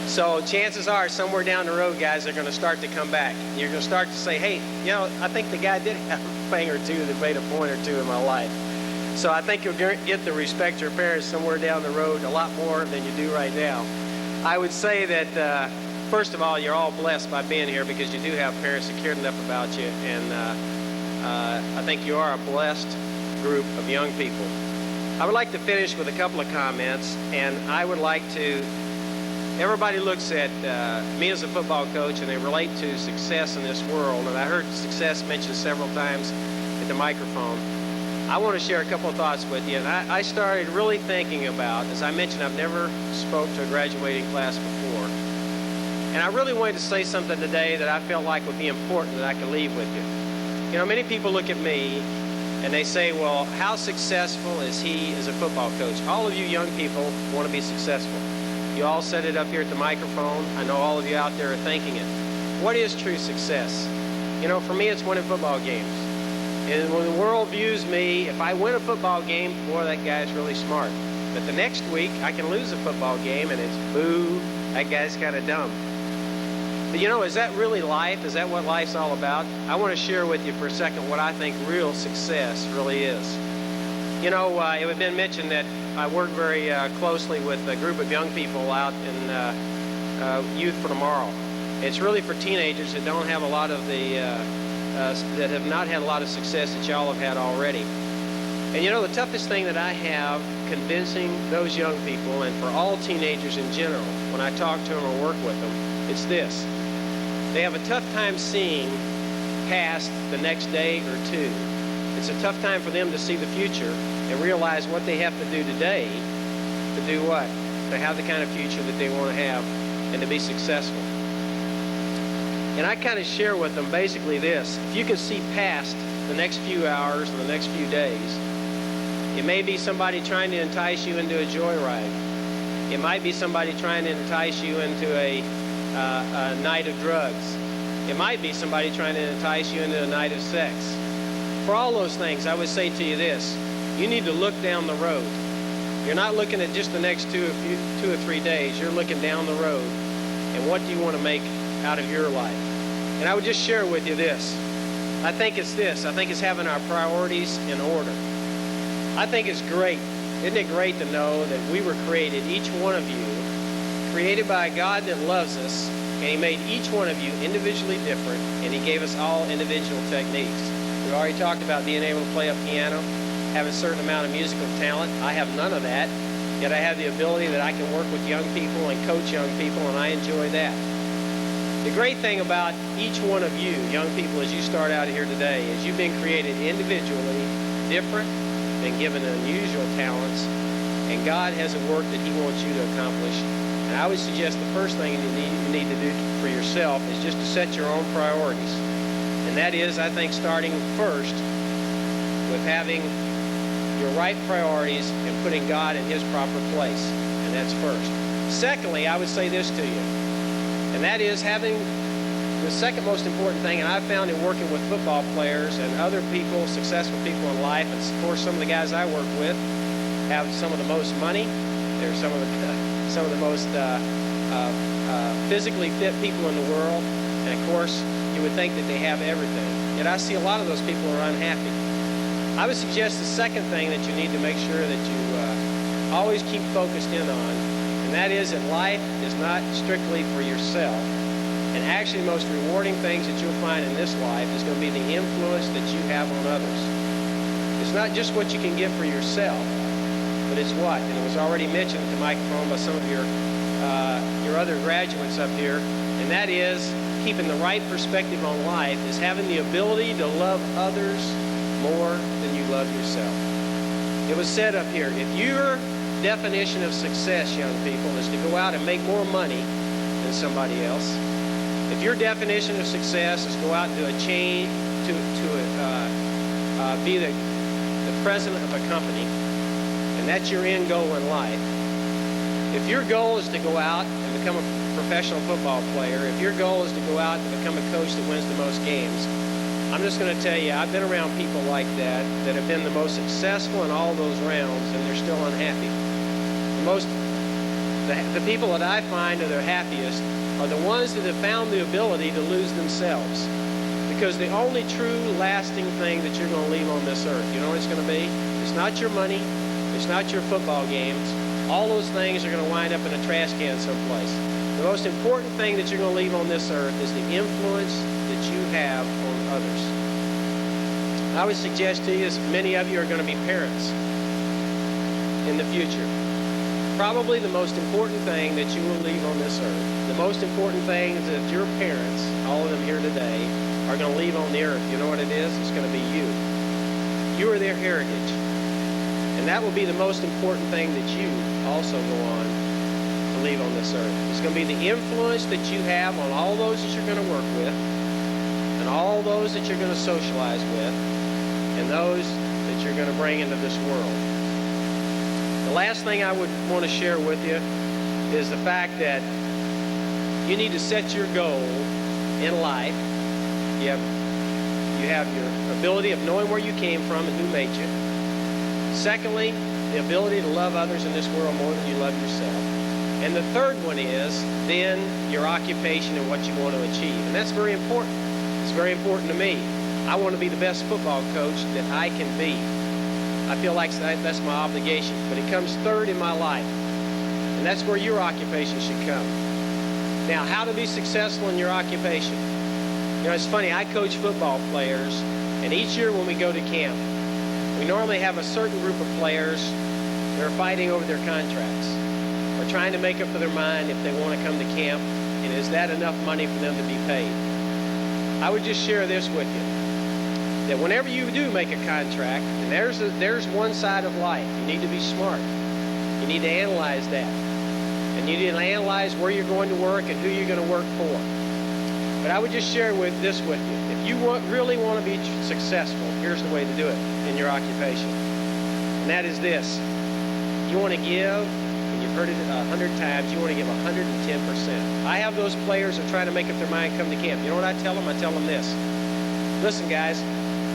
So chances are, somewhere down the road, guys, they're going to start to come back. You're going to start to say, "Hey, you know, I think the guy did have a thing or two that made a point or two in my life." So I think you'll get to respect your parents somewhere down the road a lot more than you do right now. I would say that, first of all, you're all blessed by being here because you do have parents that cared enough about you, and I think you are a blessed group of young people. I would like to finish with a couple of comments, and I would like to, everybody looks at me as a football coach and they relate to success in this world, and I heard success mentioned several times at the microphone. I want to share a couple of thoughts with you, and I started really thinking about, as I mentioned, I've never spoke to a graduating class before, and I really wanted to say something today that I felt like would be important that I could leave with you. You know, many people look at me and they say, "Well, how successful is he as a football coach?" All of you young people want to be successful. You all said it up here at the microphone. I know all of you out there are thinking it. What is true success? You know, for me, it's winning football games. And when the world views me, if I win a football game, boy, that guy's really smart. But the next week, I can lose a football game, and it's, boo, that guy's kind of dumb. But is that really life? Is that what life's all about? I want to share with you for a second what I think real success really is. It had been mentioned that I work very closely with a group of young people out in Youth for Tomorrow. It's really for teenagers that don't have a lot of that have not had a lot of success that y'all have had already. And the toughest thing that I have convincing those young people, and for all teenagers in general, when I talk to them or work with them, it's this. They have a tough time seeing past the next day or two. It's a tough time for them to see the future and realize what they have to do today to do what? To have the kind of future that they want to have and to be successful. And I kind of share with them basically this. If you can see past the next few hours and the next few days, it may be somebody trying to entice you into a joyride. It might be somebody trying to entice you into a night of drugs. It might be somebody trying to entice you into a night of sex. For all those things, I would say to you this. You need to look down the road. You're not looking at just the next 2 or 3 days. You're looking down the road. And what do you want to make out of your life? And I would just share with you this. I think it's this. I think it's having our priorities in order. I think it's great. Isn't it great to know that we were created, each one of you, created by a God that loves us, and He made each one of you individually different, and He gave us all individual techniques. We've already talked about being able to play a piano, have a certain amount of musical talent. I have none of that, yet I have the ability that I can work with young people and coach young people, and I enjoy that. The great thing about each one of you, young people, as you start out here today, is you've been created individually different, been given unusual talents, and God has a work that He wants you to accomplish. And I would suggest the first thing you need to do for yourself is just to set your own priorities. And that is, I think, starting first with having your right priorities and putting God in His proper place. And that's first. Secondly, I would say this to you. And that is having the second most important thing, and I've found in working with football players and other people, successful people in life, and of course some of the guys I work with have some of the most money. They're some of the most physically fit people in the world. And of course, you would think that they have everything. Yet I see a lot of those people are unhappy. I would suggest the second thing that you need to make sure that you always keep focused in on, and that is that life is not strictly for yourself. And actually the most rewarding things that you'll find in this life is going to be the influence that you have on others. It's not just what you can give for yourself, but it's what? And it was already mentioned at the microphone by some of your other graduates up here, and that is keeping the right perspective on life is having the ability to love others more than you love yourself. It was said up here, if your definition of success, young people, is to go out and make more money than somebody else, if your definition of success is go out and do a change, be the president of a company, and that's your end goal in life, if your goal is to go out and become a professional football player, if your goal is to go out and become a coach that wins the most games, I'm just going to tell you, I've been around people like that have been the most successful in all those rounds, and they're still unhappy. The people that I find are the happiest are the ones that have found the ability to lose themselves. Because the only true lasting thing that you're going to leave on this earth, you know what it's going to be? It's not your money. It's not your football games. All those things are going to wind up in a trash can someplace. The most important thing that you're going to leave on this earth is the influence that you have on others. I would suggest to you, as many of you are going to be parents in the future, probably the most important thing that you will leave on this earth, the most important thing is that your parents, all of them here today, are going to leave on the earth. You know what it is? It's going to be you. You are their heritage. And that will be the most important thing that you also go on to leave on this earth. It's going to be the influence that you have on all those that you're going to work with, and all those that you're going to socialize with, and those that you're going to bring into this world. The last thing I would want to share with you is the fact that you need to set your goal in life. You have your ability of knowing where you came from and who made you. Secondly, the ability to love others in this world more than you love yourself. And the third one is then your occupation and what you want to achieve. And that's very important. It's very important to me. I want to be the best football coach that I can be. I feel like that's my obligation. But it comes third in my life. And that's where your occupation should come. Now, how to be successful in your occupation? You know, it's funny, I coach football players, and each year when we go to camp, we normally have a certain group of players that are fighting over their contracts, or trying to make up for their mind if they want to come to camp, and is that enough money for them to be paid? I would just share this with you, that whenever you do make a contract, and there's one side of life, you need to be smart. You need to analyze that. And you need to analyze where you're going to work and who you're going to work for. But I would just share this with you. If you really want to be successful, here's the way to do it in your occupation. And that is this. You want to give, and you've heard it 100 times, you want to give 110%. I have those players that are trying to make up their mind, come to camp. You know what I tell them? I tell them this. Listen, guys,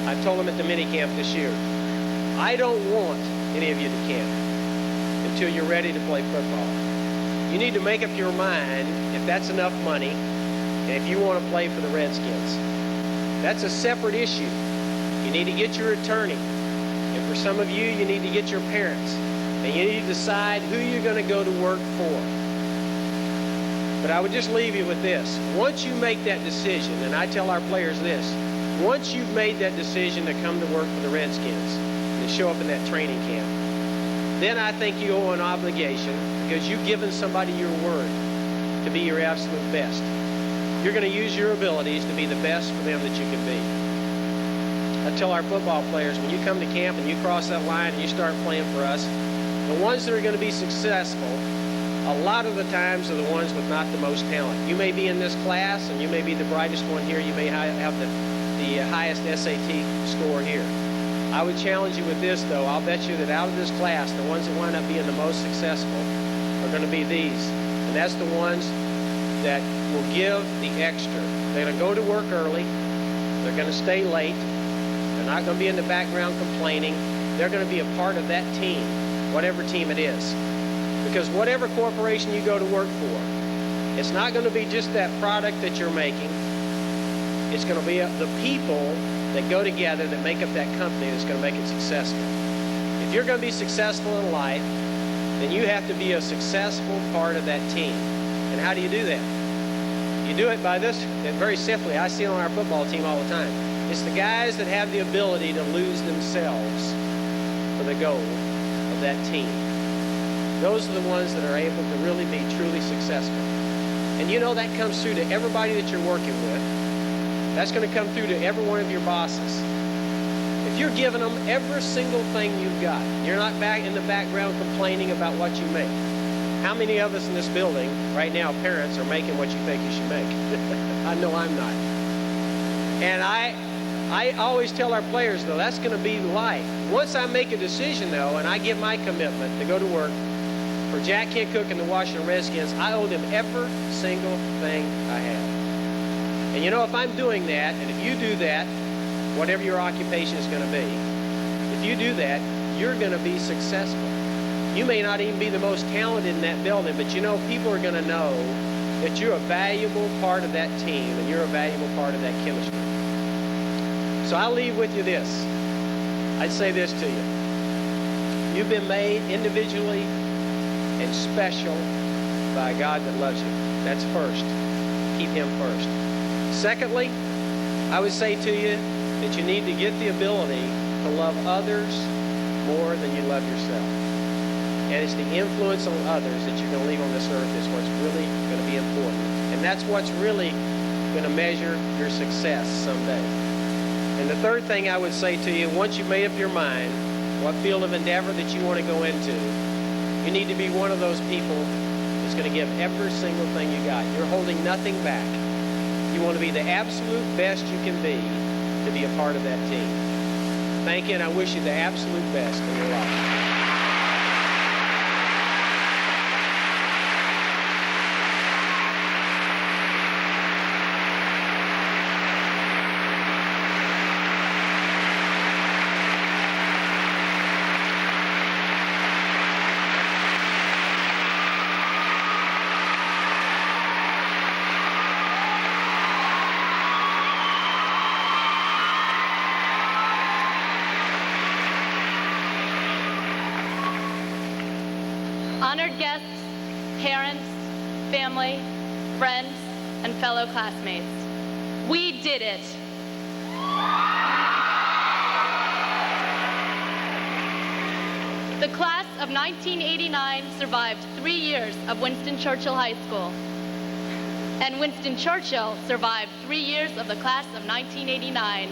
I told them at the mini camp this year, I don't want any of you to camp until you're ready to play football. You need to make up your mind if that's enough money and if you want to play for the Redskins. That's a separate issue. You need to get your attorney. And for some of you, you need to get your parents. And you need to decide who you're going to go to work for. But I would just leave you with this. Once you make that decision, and I tell our players this, once you've made that decision to come to work for the Redskins and to show up in that training camp, then I think you owe an obligation because you've given somebody your word to be your absolute best. You're going to use your abilities to be the best for them that you can be. I tell our football players, when you come to camp and you cross that line and you start playing for us, the ones that are going to be successful, a lot of the times are the ones with not the most talent. You may be in this class and you may be the brightest one here. You may have the highest SAT score here. I would challenge you with this, though. I'll bet you that out of this class, the ones that wind up being the most successful are going to be these. And that's the ones that will give the extra. They're going to go to work early. They're going to stay late. They're not going to be in the background complaining. They're going to be a part of that team, whatever team it is. Because whatever corporation you go to work for, it's not going to be just that product that you're making. It's going to be the people that go together that make up that company that's going to make it successful. If you're going to be successful in life, then you have to be a successful part of that team. And how do you do that? You do it by this, and very simply. I see it on our football team all the time. It's the guys that have the ability to lose themselves for the goal of that team. Those are the ones that are able to really be truly successful. And you know that comes through to everybody that you're working with. That's going to come through to every one of your bosses. If you're giving them every single thing you've got, you're not back in the background complaining about what you make. How many of us in this building right now, parents, are making what you think you should make? I know I'm not. And I always tell our players, though, that's going to be life. Once I make a decision, though, and I give my commitment to go to work for Jack Kent Cooke and the Washington Redskins, I owe them every single thing I have. And you know, if I'm doing that, and if you do that, whatever your occupation is going to be, if you do that, you're going to be successful. You may not even be the most talented in that building, but you know, people are going to know that you're a valuable part of that team and you're a valuable part of that chemistry. So I'll leave with you this. I'd say this to you. You've been made individually and special by God that loves you. That's first. Keep Him first. Secondly, I would say to you that you need to get the ability to love others more than you love yourself. And it's the influence on others that you're going to leave on this earth is what's really going to be important. And that's what's really going to measure your success someday. And the third thing I would say to you, once you've made up your mind what field of endeavor that you want to go into, you need to be one of those people that's going to give every single thing you got. You're holding nothing back. You want to be the absolute best you can be to be a part of that team. Thank you, and I wish you the absolute best in your life. honored guests, parents, family, friends, and fellow classmates, we did it. The class of 1989 survived 3 years of Winston Churchill High School. And Winston Churchill survived 3 years of the class of 1989.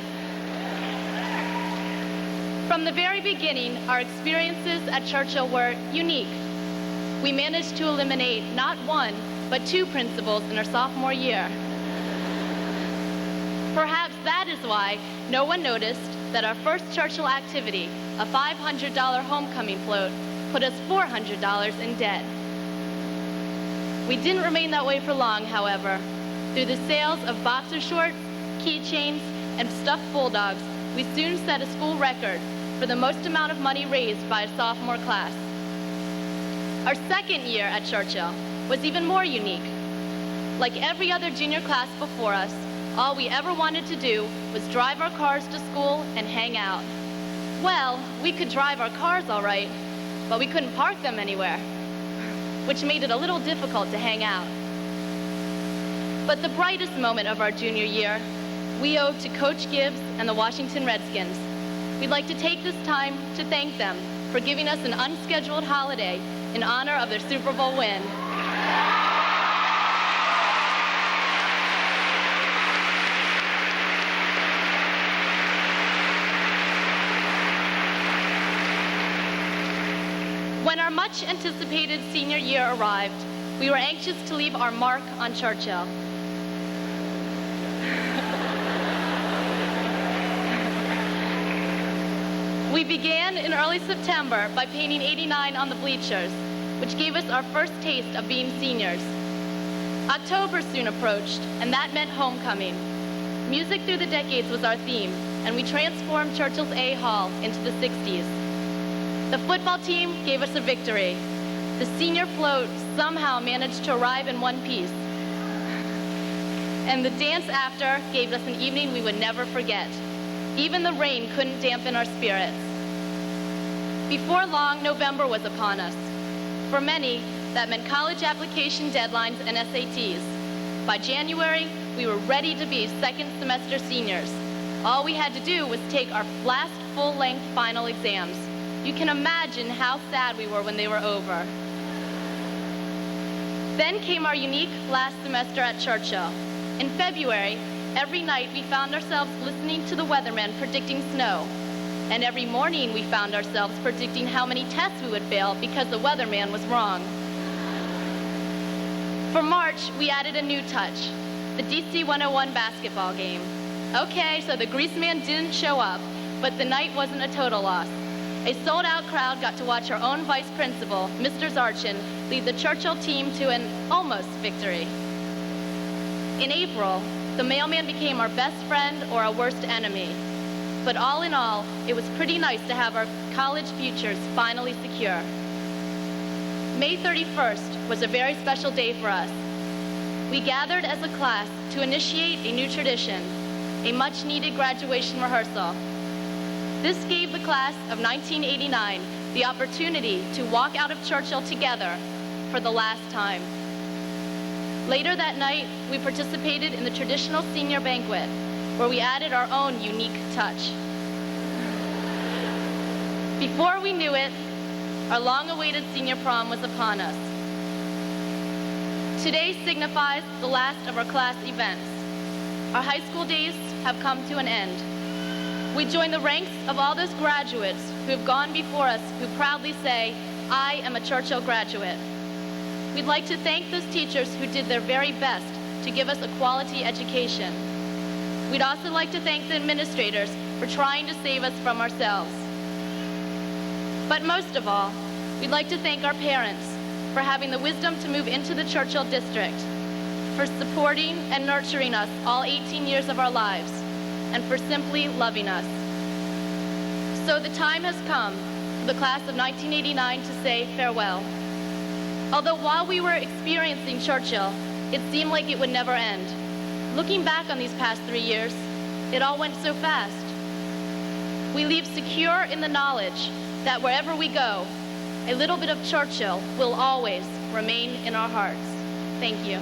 From the very beginning, our experiences at Churchill were unique. We managed to eliminate not one, but 2 principals in our sophomore year. Perhaps that is why no one noticed that our first Churchill activity, a $500 homecoming float, put us $400 in debt. We didn't remain that way for long, however. Through the sales of boxer shorts, keychains, and stuffed bulldogs, we soon set a school record for the most amount of money raised by a sophomore class. Our second year at Churchill was even more unique. Like every other junior class before us, all we ever wanted to do was drive our cars to school and hang out. Well, we could drive our cars all right, but we couldn't park them anywhere, which made it a little difficult to hang out. But the brightest moment of our junior year, we owe to Coach Gibbs and the Washington Redskins. We'd like to take this time to thank them for giving us an unscheduled holiday in honor of their Super Bowl win. When our much anticipated senior year arrived, we were anxious to leave our mark on Churchill. We began in early September by painting 89 on the bleachers, which gave us our first taste of being seniors. October soon approached, and that meant homecoming. Music through the decades was our theme, and we transformed Churchill's A Hall into the 60s. The football team gave us a victory. The senior float somehow managed to arrive in one piece. And the dance after gave us an evening we would never forget. Even the rain couldn't dampen our spirits. Before long, November was upon us. For many, that meant college application deadlines and SATs. By January, we were ready to be second semester seniors. All we had to do was take our last full-length final exams. You can imagine how sad we were when they were over. Then came our unique last semester at Churchill. In February, every night we found ourselves listening to the weatherman predicting snow. And every morning we found ourselves predicting how many tests we would fail because the weatherman was wrong. For March, we added a new touch, the DC 101 basketball game. Okay, so the grease man didn't show up, but the night wasn't a total loss. A sold-out crowd got to watch our own vice principal, Mr. Zarchin, lead the Churchill team to an almost victory. In April, the mailman became our best friend or our worst enemy. But all in all, it was pretty nice to have our college futures finally secure. May 31st was a very special day for us. We gathered as a class to initiate a new tradition, a much-needed graduation rehearsal. This gave the class of 1989 the opportunity to walk out of Churchill together for the last time. Later that night, we participated in the traditional senior banquet, where we added our own unique touch. Before we knew it, our long-awaited senior prom was upon us. Today signifies the last of our class events. Our high school days have come to an end. We join the ranks of all those graduates who have gone before us who proudly say, "I am a Churchill graduate." We'd like to thank those teachers who did their very best to give us a quality education. We'd also like to thank the administrators for trying to save us from ourselves. But most of all, we'd like to thank our parents for having the wisdom to move into the Churchill district, for supporting and nurturing us all 18 years of our lives, and for simply loving us. So the time has come for the class of 1989 to say farewell. Although while we were experiencing Churchill, it seemed like it would never end. Looking back on these past 3 years, it all went so fast. We leave secure in the knowledge that wherever we go, a little bit of Churchill will always remain in our hearts. Thank you.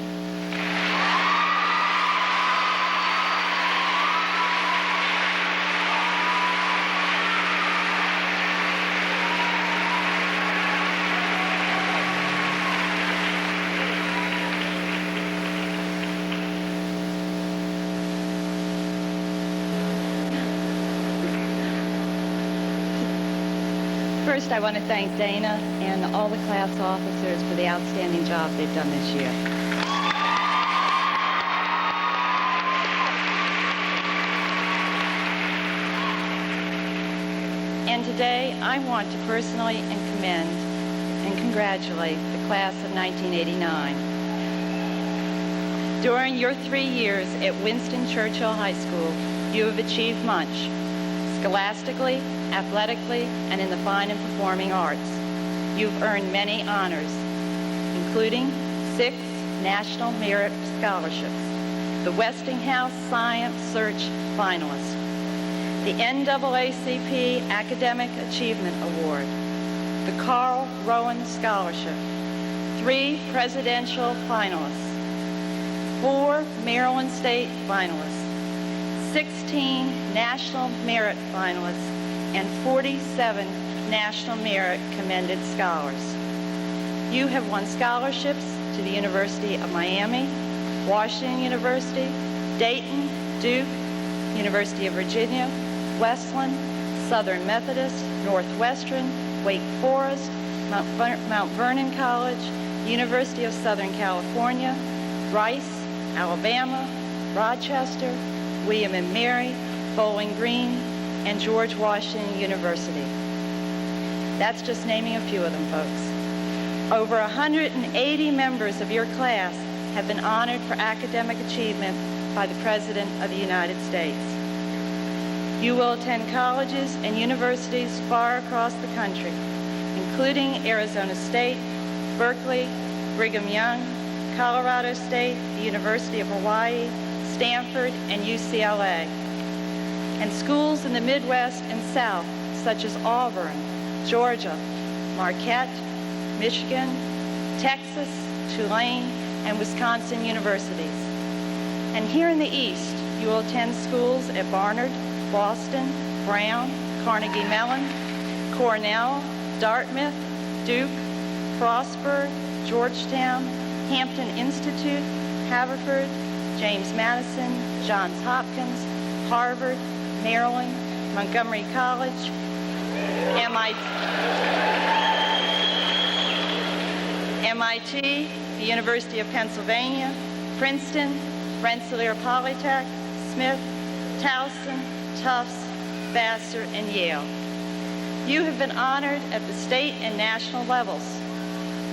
First, I want to thank Dana and all the class officers for the outstanding job they've done this year. And today, I want to personally commend and congratulate the class of 1989. During your 3 years at Winston Churchill High School, you have achieved much, scholastically, athletically, and in the fine and performing arts. You've earned many honors, including 6 National Merit Scholarships, the Westinghouse Science Search Finalist, the NAACP Academic Achievement Award, the Carl Rowan Scholarship, 3 Presidential Finalists, 4 Maryland State Finalists, 16 National Merit Finalists, and 47 National Merit Commended Scholars. You have won scholarships to the University of Miami, Washington University, Dayton, Duke, University of Virginia, Wesleyan, Southern Methodist, Northwestern, Wake Forest, Mount Vernon College, University of Southern California, Rice, Alabama, Rochester, William and Mary, Bowling Green, and George Washington University. That's just naming a few of them, folks. Over 180 members of your class have been honored for academic achievement by the President of the United States. You will attend colleges and universities far across the country, including Arizona State, Berkeley, Brigham Young, Colorado State, the University of Hawaii, Stanford, and UCLA. And schools in the Midwest and South, such as Auburn, Georgia, Marquette, Michigan, Texas, Tulane, and Wisconsin universities. And here in the East, you will attend schools at Barnard, Boston, Brown, Carnegie Mellon, Cornell, Dartmouth, Duke, Frostburg, Georgetown, Hampton Institute, Haverford, James Madison, Johns Hopkins, Harvard, Maryland, Montgomery College, MIT, the University of Pennsylvania, Princeton, Rensselaer Polytech, Smith, Towson, Tufts, Vassar, and Yale. You have been honored at the state and national levels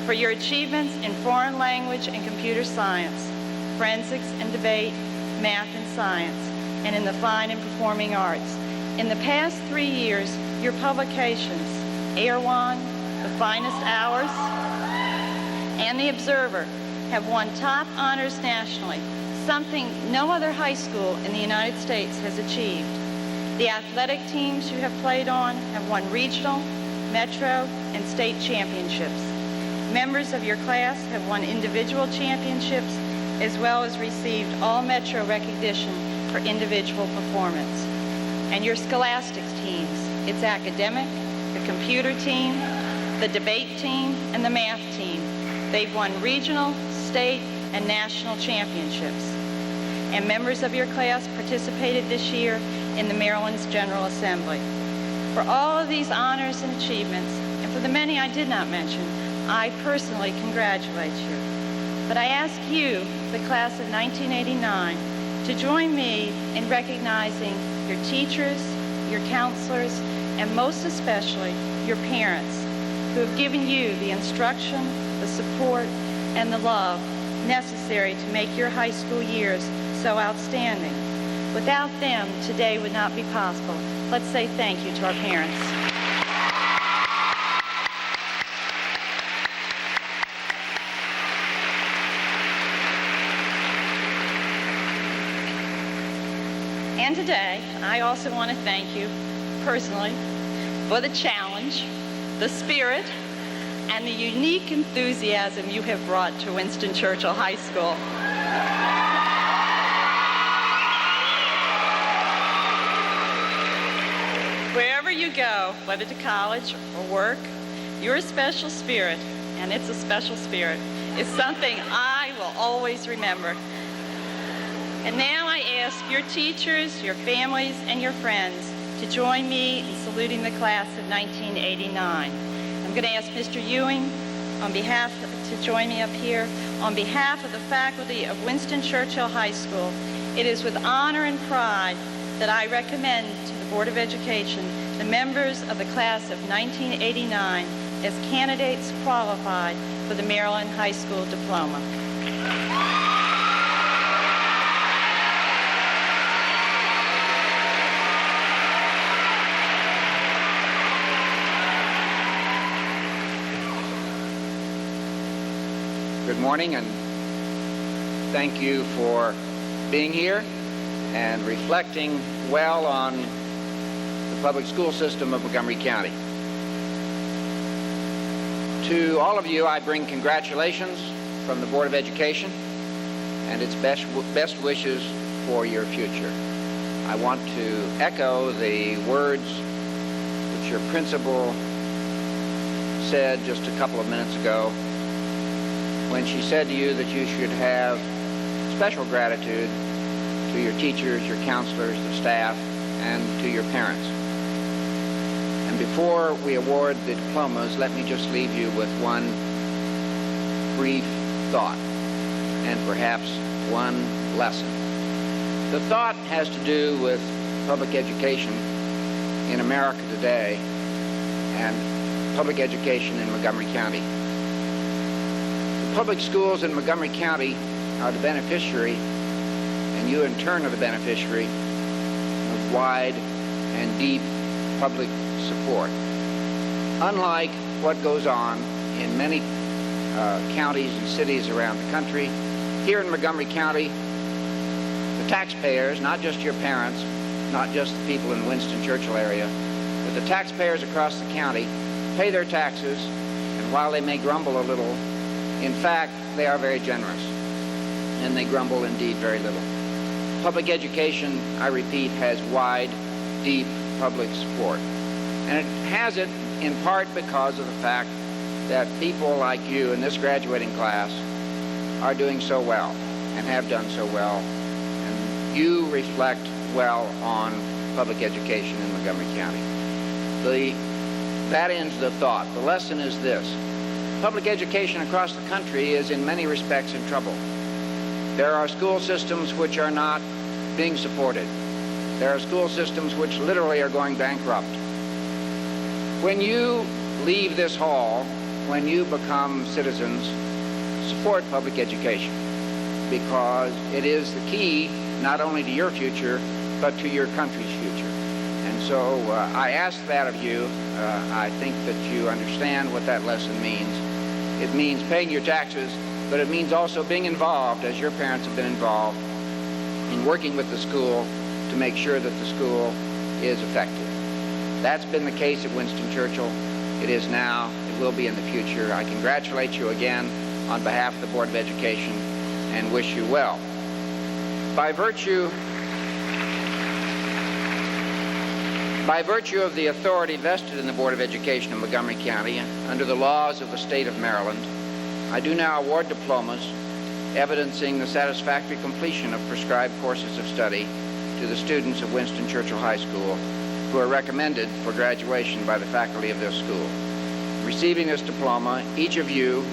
for your achievements in foreign language and computer science, forensics and debate, math and science, and in the fine and performing arts. In the past 3 years, your publications, Erewhon, The Finest Hours, and The Observer, have won top honors nationally, something no other high school in the United States has achieved. The athletic teams you have played on have won regional, metro, and state championships. Members of your class have won individual championships as well as received all metro recognition for individual performance. And your scholastics teams, its academic, the computer team, the debate team, and the math team, they've won regional, state, and national championships. And members of your class participated this year in the Maryland's General Assembly. For all of these honors and achievements, and for the many I did not mention, I personally congratulate you. But I ask you, the class of 1989, to join me in recognizing your teachers, your counselors, and most especially your parents, who have given you the instruction, the support, and the love necessary to make your high school years so outstanding. Without them, today would not be possible. Let's say thank you to our parents. And today, I also want to thank you personally for the challenge, the spirit, and the unique enthusiasm you have brought to Winston Churchill High School. Wherever you go, whether to college or work, your special spirit, and it's a special spirit, is something I will always remember. And now I ask your teachers, your families, and your friends to join me in saluting the class of 1989. I'm going to ask Mr. Ewing to join me up here. On behalf of the faculty of Winston Churchill High School, it is with honor and pride that I recommend to the Board of Education the members of the class of 1989 as candidates qualified for the Maryland High School diploma. Good morning, and thank you for being here and reflecting well on the public school system of Montgomery County. To all of you, I bring congratulations from the Board of Education and its best wishes for your future. I want to echo the words which your principal said just a couple of minutes ago when she said to you that you should have special gratitude to your teachers, your counselors, the staff, and to your parents. And before we award the diplomas, let me just leave you with one brief thought and perhaps one lesson. The thought has to do with public education in America today and public education in Montgomery County. The public schools in Montgomery County are the beneficiary, and you in turn are the beneficiary, of wide and deep public support. Unlike what goes on in many counties and cities around the country, here in Montgomery County, the taxpayers, not just your parents, not just the people in the Winston Churchill area, but the taxpayers across the county pay their taxes, and while they may grumble a little, in fact, they are very generous, and they grumble indeed very little. Public education, I repeat, has wide, deep public support. And it has it in part because of the fact that people like you in this graduating class are doing so well and have done so well. And you reflect well on public education in Montgomery County. That ends the thought. The lesson is this. Public education across the country is in many respects in trouble. There are school systems which are not being supported. There are school systems which literally are going bankrupt. When you leave this hall, when you become citizens, support public education, because it is the key not only to your future, but to your country's future. And so I ask that of you. I think that you understand what that lesson means. It means paying your taxes, but it means also being involved, as your parents have been involved, in working with the school to make sure that the school is effective. That's been the case at Winston Churchill. It is now. It will be in the future. I congratulate you again on behalf of the Board of Education and wish you well. By virtue of the authority vested in the Board of Education of Montgomery County under the laws of the state of Maryland, I do now award diplomas evidencing the satisfactory completion of prescribed courses of study to the students of Winston Churchill High School who are recommended for graduation by the faculty of this school. Receiving this diploma, each of you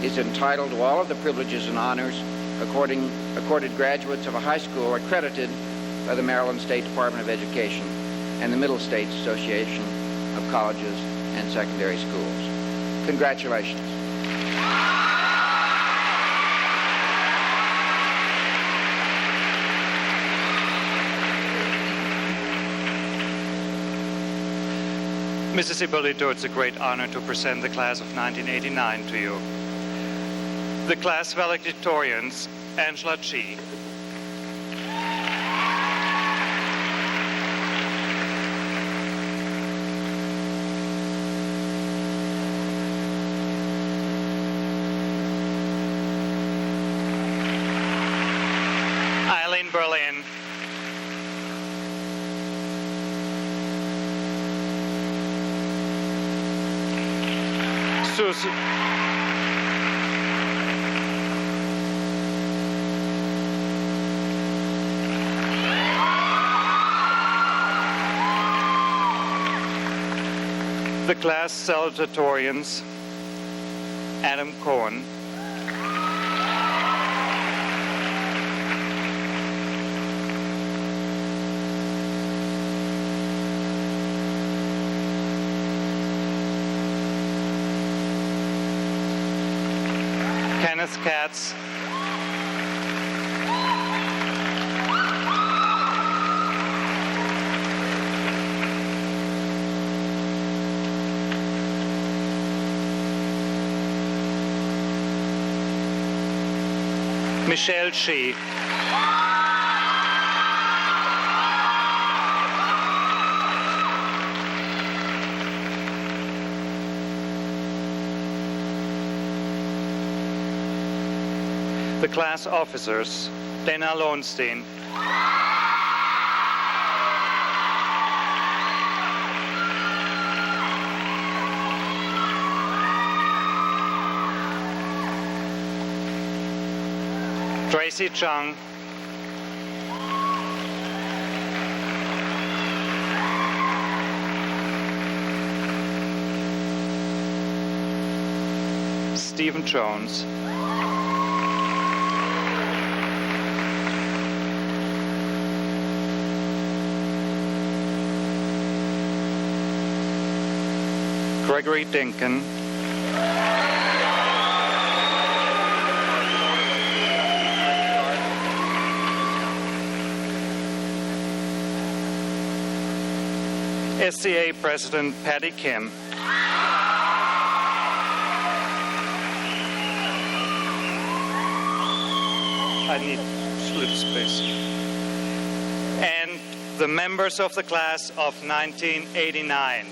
is entitled to all of the privileges and honors accorded graduates of a high school accredited by the Maryland State Department of Education and the Middle States Association of Colleges and Secondary Schools. Congratulations. Mrs. Ippolito, it's a great honor to present the class of 1989 to you. The class valedictorians, Angela G. Wayne Berlin, Susie, the class salutatorians, Adam Cohen, Kenneth Katz, Michelle Shee, the class officers, Dana Lowenstein, Tracy Chung, Stephen Jones, Gregory Dinkin, SCA President Patty Kim, I need a little space, and the members of the class of 1989.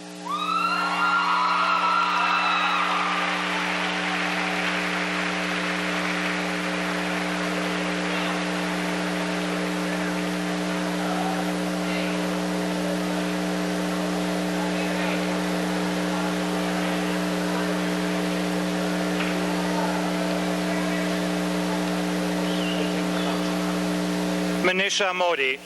Manisha Modi,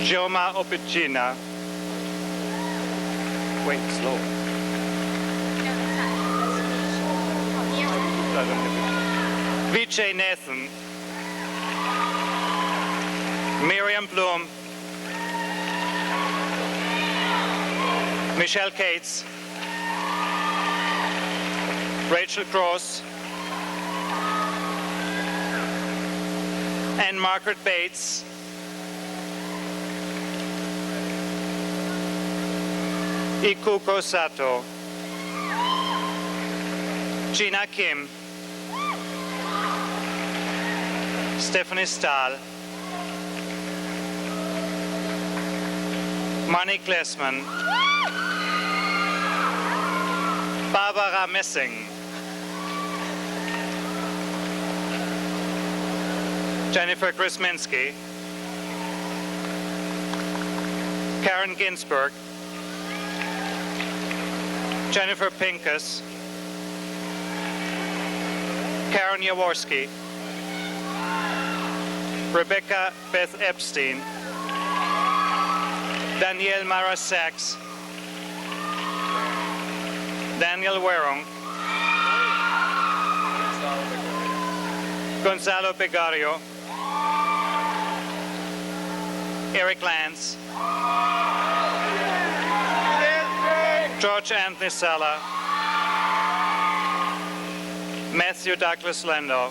Joma Opicina, wait, slow. Vijay Nathan, Miriam Bloom, Michelle Cates, Rachel Cross, and Margaret Bates, Ikuko Sato, Gina Kim, Stephanie Stahl, Mani Klesman, Barbara Messing, Jennifer Krisminski, Karen Ginsberg, Jennifer Pincus, Karen Jaworski, Rebecca Beth Epstein, Danielle Mara Sachs, Daniel Werung, Gonzalo Begario, Eric Lance, George Anthony Sala, Matthew Douglas Lendo,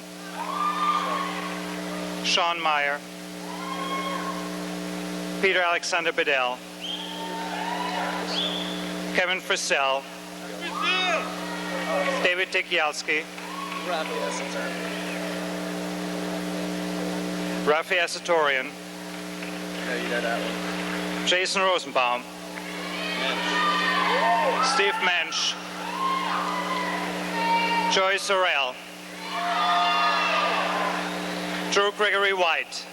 Sean Meyer, Peter Alexander Bedell, Kevin Frisell, David Tikialski, Rafi Asatorian, Jason Rosenbaum, Steve Mensch, Joy Sorrell. Drew Gregory White.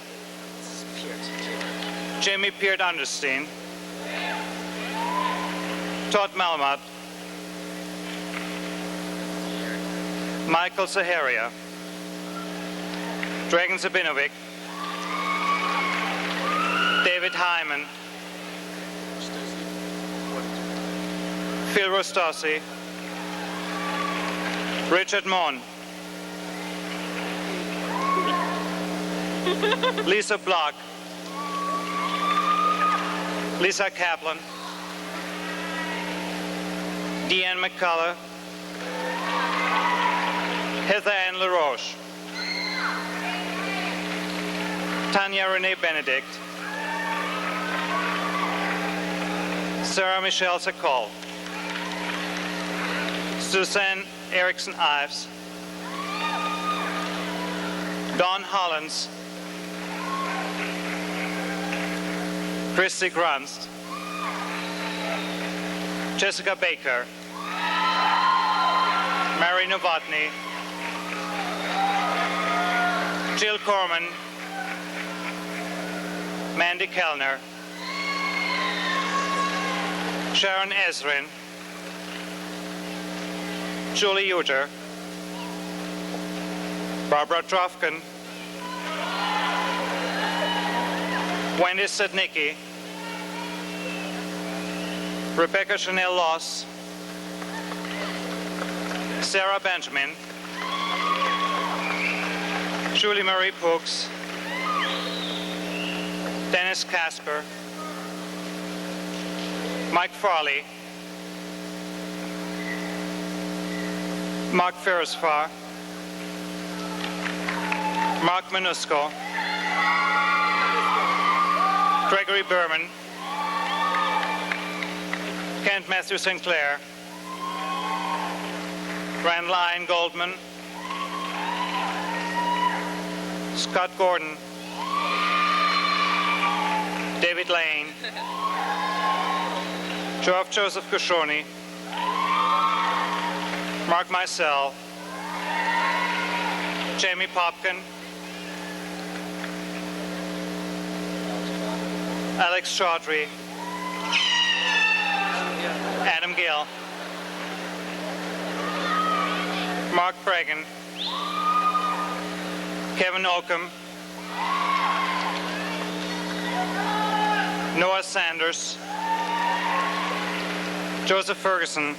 Jamie Peart Understein. Todd Malmat. Michael Zaharia. Dragan Zabinovic. David Hyman. Phil Rostossi. Richard Mon. Lisa Block. Lisa Kaplan. Deanne McCullough. Heather Ann LaRoche. Tanya Renee Benedict. Sarah Michelle Sakol. Suzanne Erickson Ives. Don Hollins. Christy Grunst. Jessica Baker. Mary Novotny. Jill Corman. Mandy Kellner. Sharon Ezrin. Julie Uter. Barbara Trofkin. Wendy Sednicki. Rebecca Chanel Loss. Sarah Benjamin. Julie Marie Pooks. Dennis Casper. Mike Farley. Mark Ferrisfar. Mark Minusco. Gregory Berman. Kent Matthew Sinclair. Randall Ian Goldman. Scott Gordon. David Lane. Geoff Joseph Kushoni. Mark Mysell. Jamie Popkin. Alex Chaudhry. Adam Gill. Mark Bregan. Kevin Oakham. Noah Sanders. Joseph Ferguson.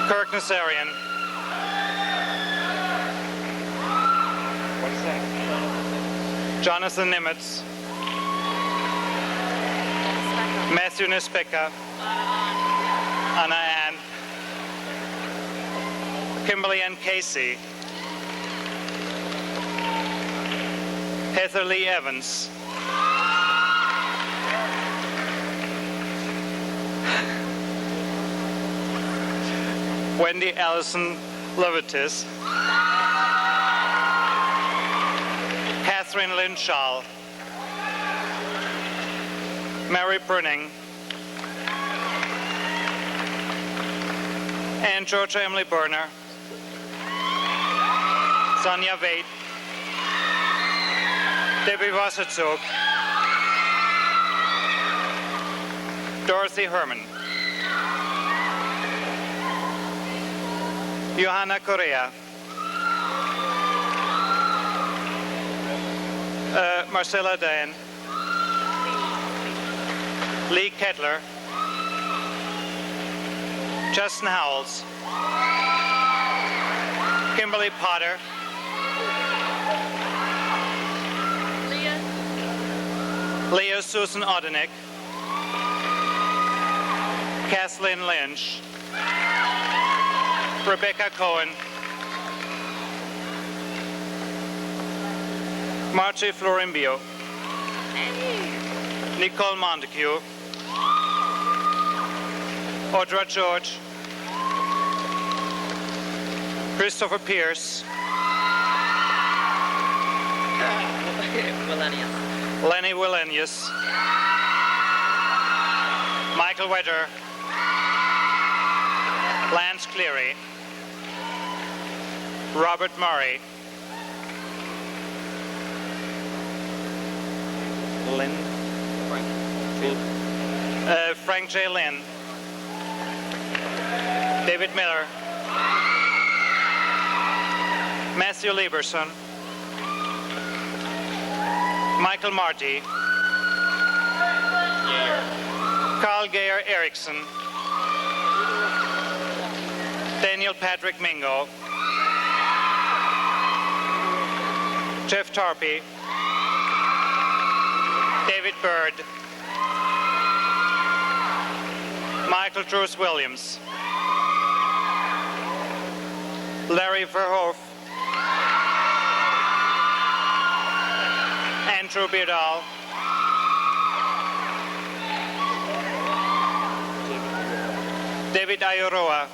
Kirk Nazarian. What is that? Jonathan Nimitz. Matthew Nispeka. Anna Ann. Kimberly Ann Casey. Heather Lee Evans. Wendy Allison Levitis. Catherine Lynshall. Mary Pruning. And Georgia Emily Berner. Sonia Veit. Debbie Wasserzug. Dorothy Herman. Johanna Correa. Marcella Dan. Lee Kettler. Justin Howells. Kimberly Potter. Leah Susan Odenik. Kathleen Lynch. Rebecca Cohen. Marcie Florimbio. Nicole Montague. Audra George. Christopher Pierce. Lenny Willenius. Michael Wedder. Lance Lance Cleary, Robert Murray, Frank J. Lynn, David Miller, Matthew Lieberson, Michael Marty, Carl Geir Eriksson, Daniel Patrick Mingo, Jeff Tarpey, David Bird, Michael Truce Williams, Larry Verhoef, Andrew Beardall, David Ayoroa,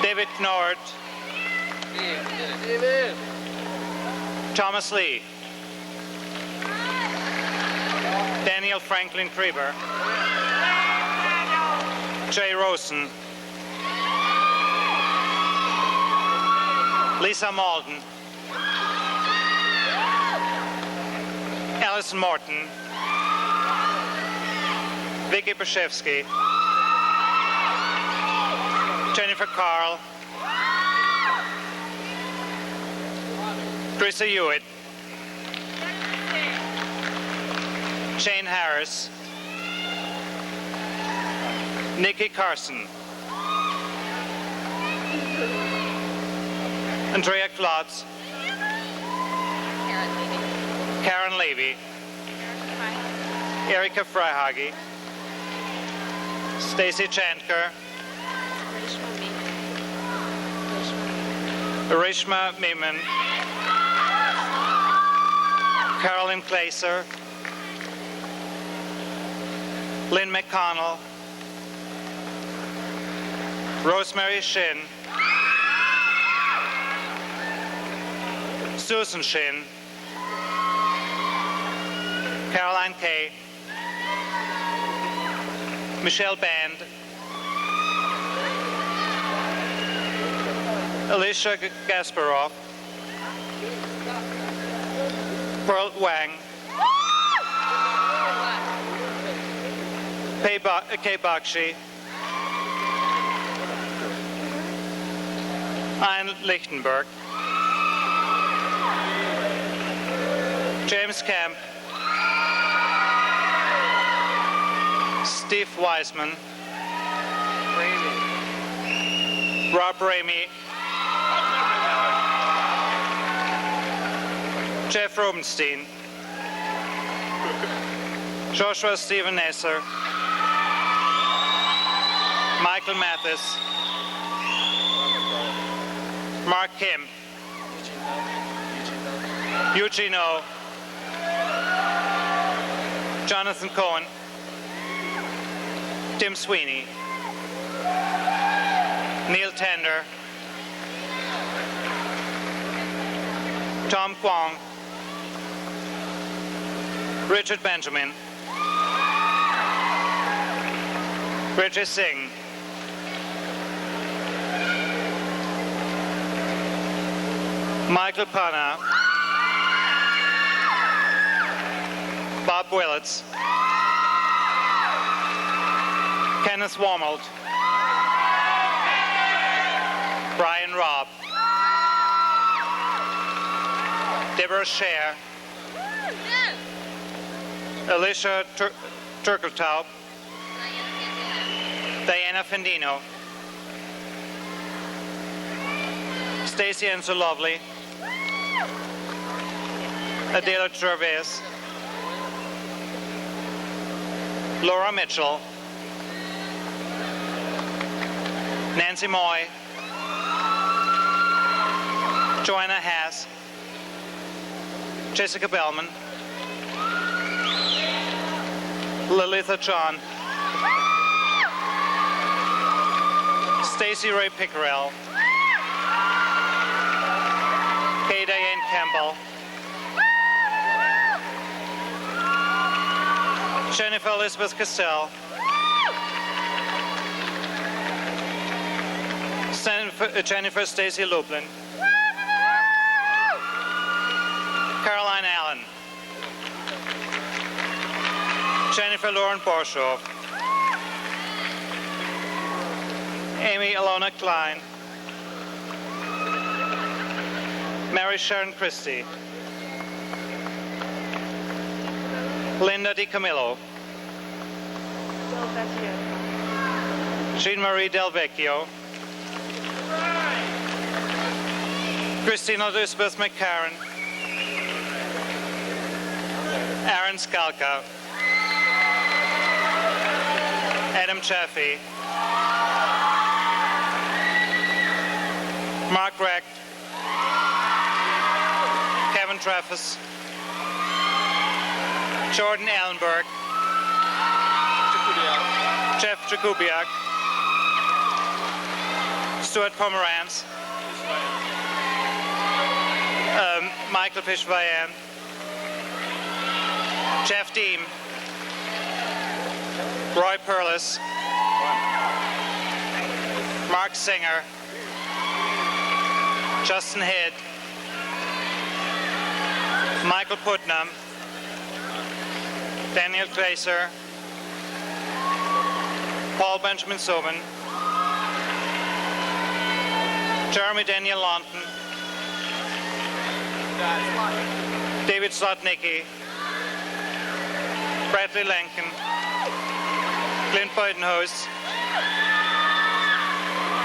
David Knort, Thomas Lee, Daniel Franklin Krieber, Jay Rosen, Lisa Malden, Alison Morton, Vicky Brzezinski, Jennifer Carl, Chrissy Hewitt, Shane Harris, Nikki Carson, Andrea Klotz, Karen Levy, Erika Freihage, Stacy Chandker, Rishma Miman, Carolyn Glaser, Lynn McConnell, Rosemary Shin, Susan Shin, Caroline Kay, Michelle Band, Alicia Gasparov, Pearl Wang, Kay Bakshi, Ian Lichtenberg, James Camp, Steve Wiseman, Rob Ramey, Jeff Rubenstein, Joshua Stephen Nasser, Michael Mathis, Mark Kim, Eugene O, Jonathan Cohen, Tim Sweeney, Neil Tender, Tom Kwong, Richard Benjamin, Richard Singh, Michael Pana, Bob Willits, Kenneth Warmold, Brian Robb, Deborah Scher, Alicia Turkeltaub, Diana Fendino, Stacy Enzo Lovely, Adela Gervais, Laura Mitchell, Nancy Moy, Joanna Haas, Jessica Bellman, Lilitha John, Stacy Ray Pickerel, Kay Diane Campbell, Jennifer Elizabeth Cassell, Jennifer Stacy Lublin. Caroline Allen. Jennifer Lauren Borshoff. Amy Alona Klein. Mary Sharon Christie. Linda Di Camillo. Jean-Marie Del Vecchio. Christina Elizabeth McCarran. Aaron Skalka. Adam Chaffee. Mark Recht. Kevin Traffis. Jordan Ellenberg. Jeff Jakubiak. Stuart Pomerantz. Michael Fishbayan. Jeff Deem. Roy Perlis. Mark Singer. Justin Head. Michael Putnam. Daniel Glaser. Paul Benjamin Sobin. Jeremy Daniel Lawton. David Slotnicki. Bradley Lincoln. Clint Buitenhuis.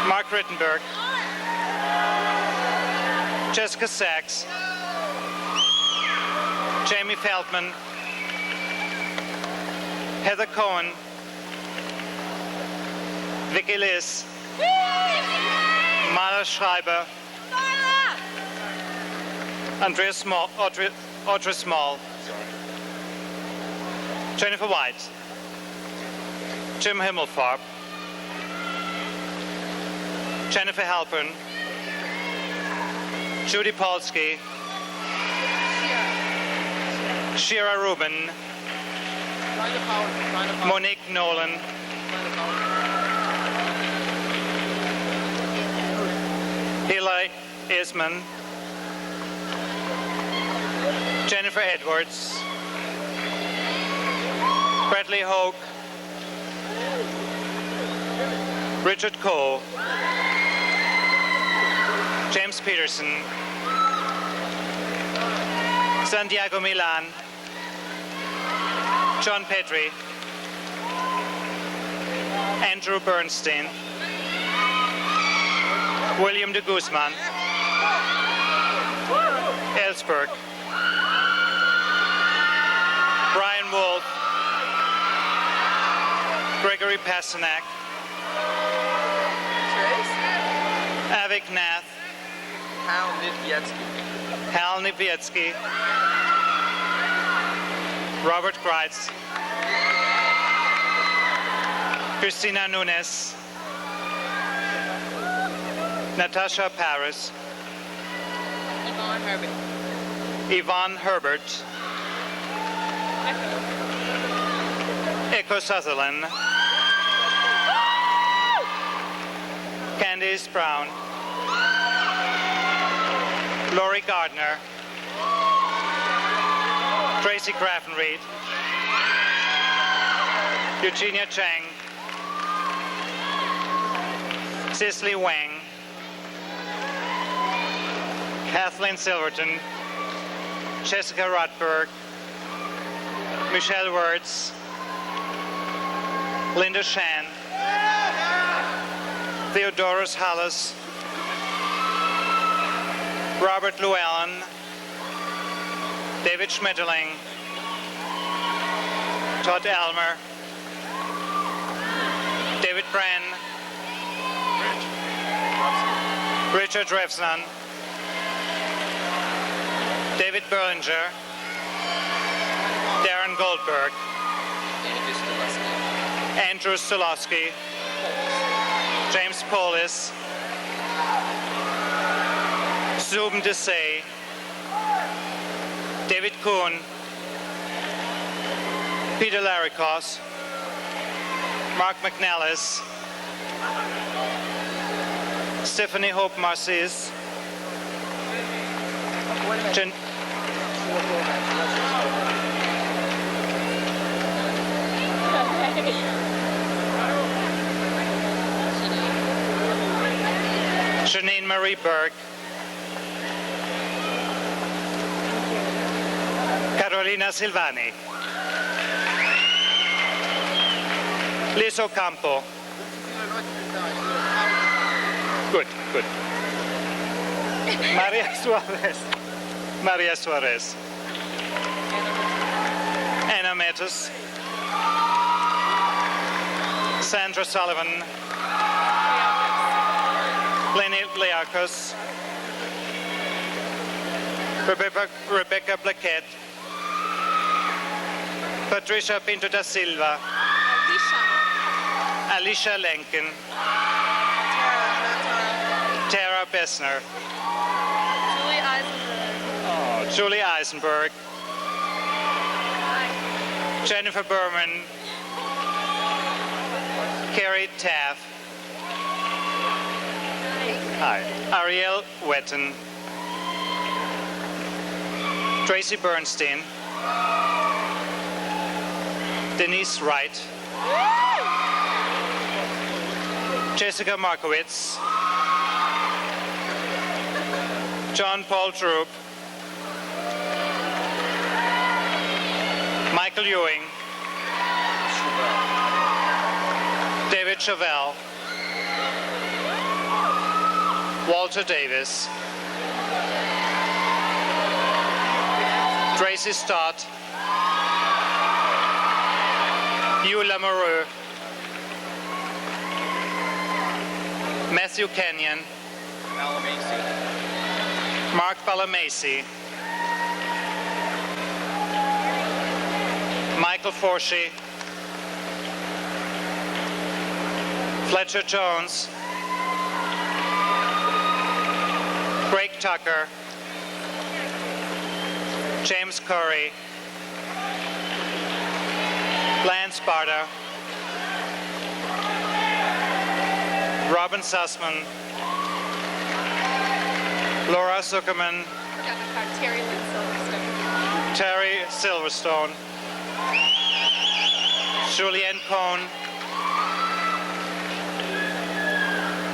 Mark Rittenberg. Jessica Sachs. Jamie Feldman. Heather Cohen. Vicky Liz. Mala Schreiber. Andrea Small. Audrey Small. Jennifer White. Jim Himmelfarb. Jennifer Halpern. Judy Polsky. Shira Rubin. Monique Nolan. Eli Isman. Jennifer Edwards. Bradley Hoke. Richard Coe. James Peterson. Santiago Milan. John Petrie. Andrew Bernstein. William de Guzman. Ellsberg. Brian Wolf. Gregory Pasternak. Avik Nath. Hal Nivietsky. Robert Kreitz. Christina Nunes. Natasha Paris. Yvonne Herbert. Echo Sutherland. Candice Brown. Laurie Gardner. Tracy Graffenreid. Eugenia Chang. Cicely Wang. Kathleen Silverton. Jessica Rotberg. Michelle Wirtz. Linda Shan. Theodorus Hallis. Robert Llewellyn. David Schmetterling. Todd Elmer. David Brenn. Richard Revsnan. David Berlinger. Darren Goldberg. Andrew Stolowski. James Polis. Zubin Desai. David Kuhn. Peter Larikos. Mark McNellis. Stephanie Hope Marcis. Janine Marie Berg. Carolina Silvani. Liz Ocampo. Good, good. Maria Suarez. Maria Suarez. Anna Matus. Sandra Sullivan. Lenny Leakos. Rebecca Blaquette. Patricia Pinto da Silva. Alicia Lenken. Tara Bessner. Julie Eisenberg. Jennifer Berman. Carrie Taff. Hi. Ariel Wetton. Tracy Bernstein. Denise Wright. Jessica Markowitz. John Paul Droop. Michael Ewing. David Chevelle. Walter Davis. Tracy Stott. Hugh Lamoureux. Matthew Kenyon. Mark Palamasi. Michael Forshey. Fletcher Jones. Greg Tucker. James Curry. Lance Sparta. Robin Sussman. Laura Zuckerman. Terry Silverstone. Julianne Cohn.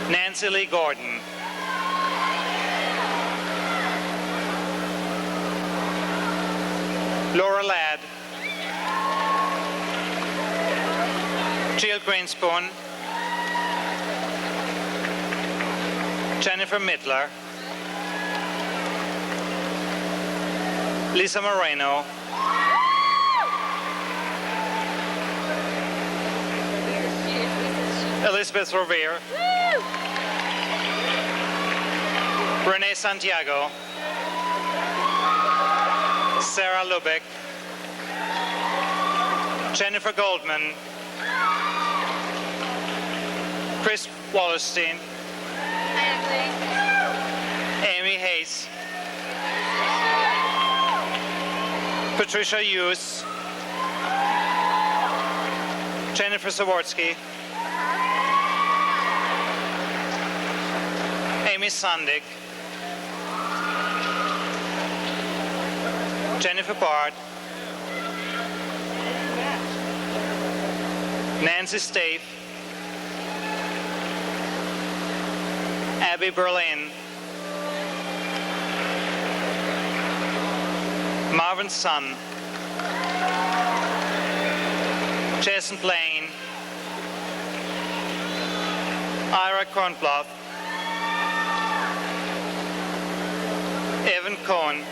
Nancy Lee Gordon. Laura Ladd. Jill Greenspoon. Jennifer Midler. Lisa Moreno. Elizabeth Rovere. Renee Santiago. Sarah Lubeck. Jennifer Goldman. Chris Wallerstein. Amy Hayes. Patricia Hughes. Jennifer Zaworski. Amy Sandik. Jennifer Bard. Nancy Stave. Abby Berlin. Marvin Sun. Jason Blaine. Ira Kornbluth. Evan Cohen.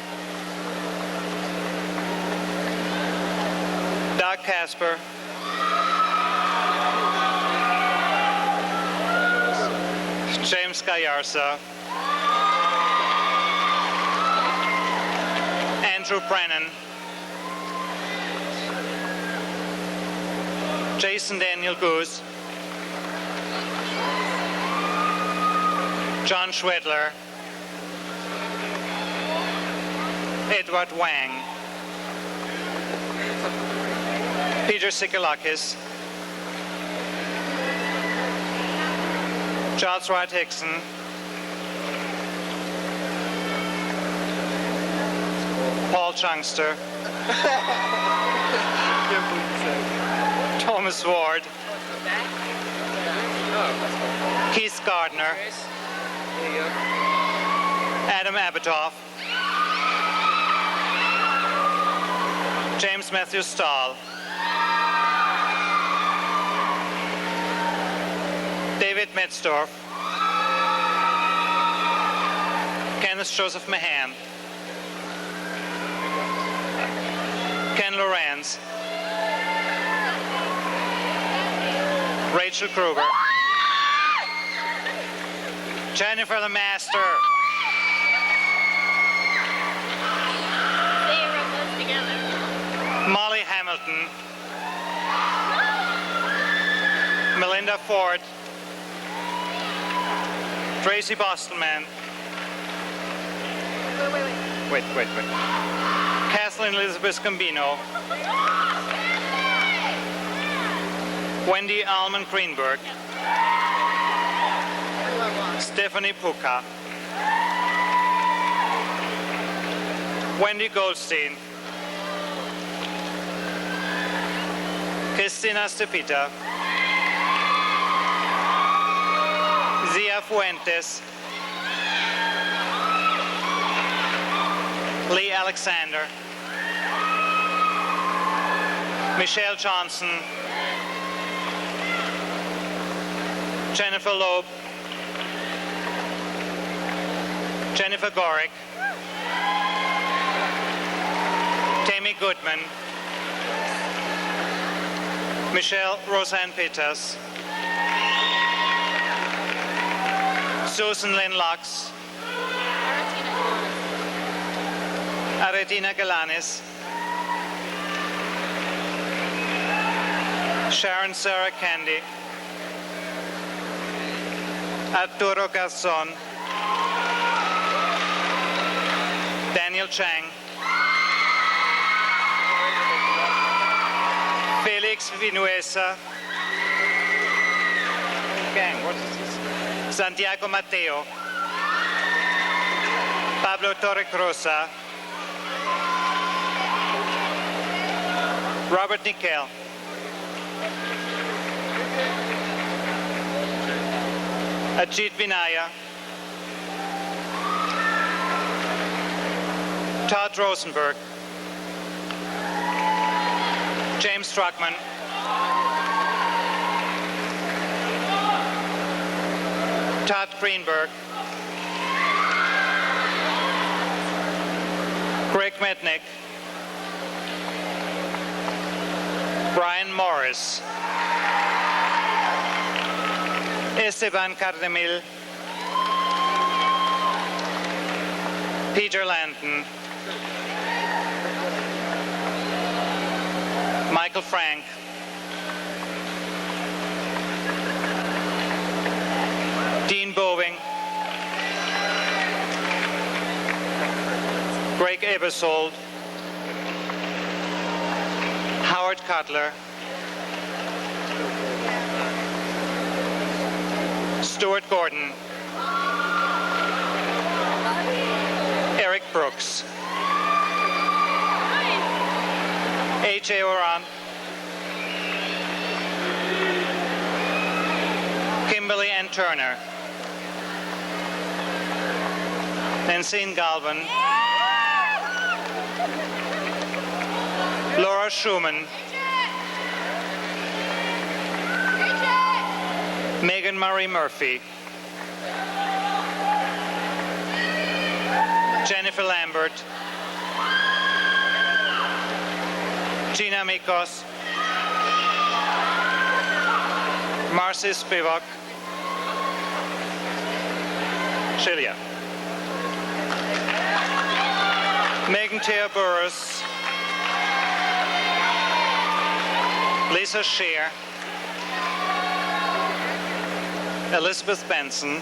Doug Casper. James Gallarza. Andrew Brennan. Jason Daniel Goose. John Schwedler. Edward Wang. Peter Sikalakis. Charles Wright Hickson, Paul Chungster, Thomas Ward, Keith Gardner, Adam Abitoff, James Matthew Stahl, David Metzdorf, Kenneth Joseph Mahan, Ken Lorenz, Rachel Kruger, Jennifer the Master, Molly Hamilton, Melinda Ford, Tracy Bostelman, wait. Kathleen Elizabeth Gambino, Wendy Alman Greenberg, Stephanie Puka, Wendy Goldstein, Cristina Stepita, Zia Fuentes, Lee Alexander, Michelle Johnson, Jennifer Loeb, Jennifer Gorick, Tammy Goodman, Michelle Roseanne Peters, Susan Lynn Lux, Aretina Galanis, Sharon Sarah Candy, Arturo Garzon, Daniel Chang, Felix Vinuesa, Santiago Mateo, Pablo Torrecrosa, Robert Nickel, Ajit Vinaya, Todd Rosenberg, James Struckman, Todd Greenberg, Greg Metnick, Brian Morris, Esteban Cardemil, Peter Landon, Michael Frank, Dean Bowing, Greg Ebersold, Howard Cutler, Stuart Gordon, Eric Brooks, A.J. Oran, Kimberly Ann Turner, Nancine Galvin, Laura Schumann, Megan Murray Murphy, Jennifer Lambert, Gina Mikos, Marcy Spivak, Shelia, Megan Thea Burris, Lisa Scheer, Elizabeth Benson,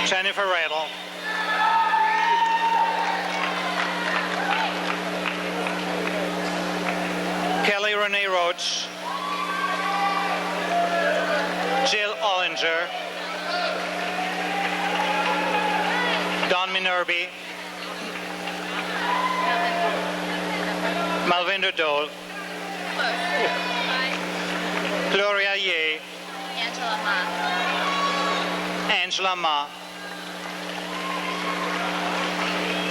Jennifer Radel, Kelly Renee Roach, Jill Granger, Don Minerby, Malvinder Dole, Gloria Ye, Angela Ma,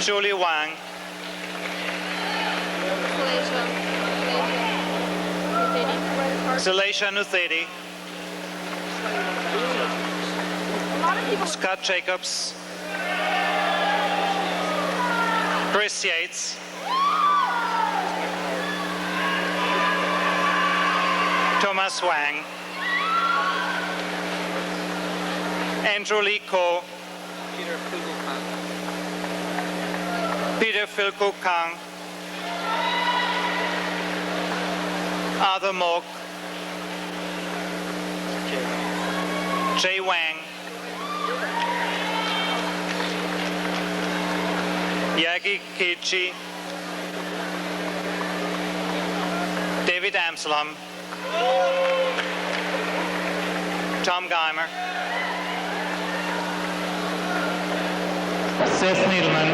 Julie Wang, Zalaisha Nuthedi, Scott Jacobs, Chris Yates, Thomas Wang, Andrew Lee Ko, Peter Philko Kang, Arthur Mok, Jay Wang, Yagi Kichi, David Amsalam, Tom Geimer, Seth Needleman,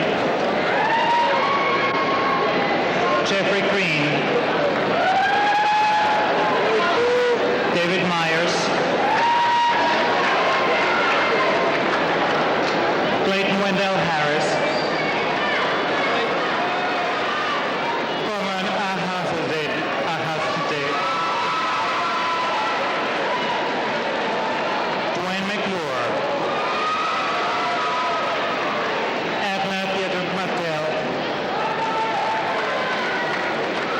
Jeffrey Green, David Myers, Clayton Wendell Harris, Corman Ahasade, Dwayne McClure, Adna Yaduk Mattel,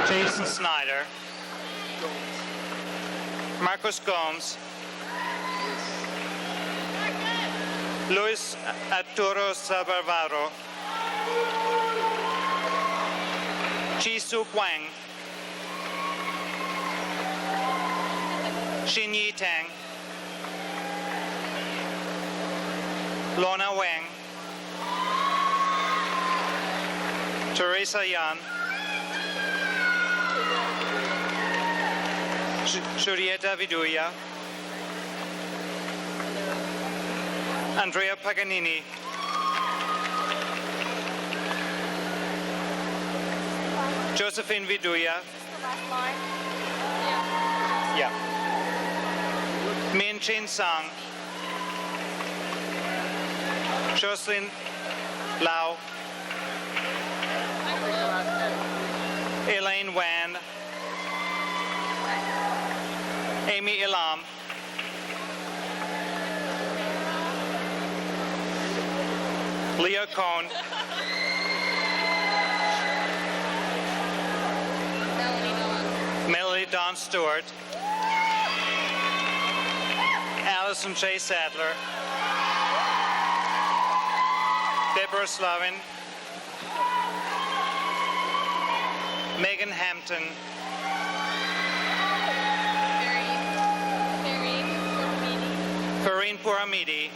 Jason Snyder, Marcus Gomes, Luis Arturo Sabarvaro, Chi-Suk Wang, Xin Yi Tang, Lorna Wang, Teresa Yan, Julieta Viduya, Andrea Paganini, Josephine Viduya, yeah, Min Chin Sang, Jocelyn Lau, Elaine Wan, Amy Ilam, Leah Cohn, Melanie Dawn Stewart, Allison J. Sadler, Deborah Slavin, Megan Hampton, Fareen Puramidi,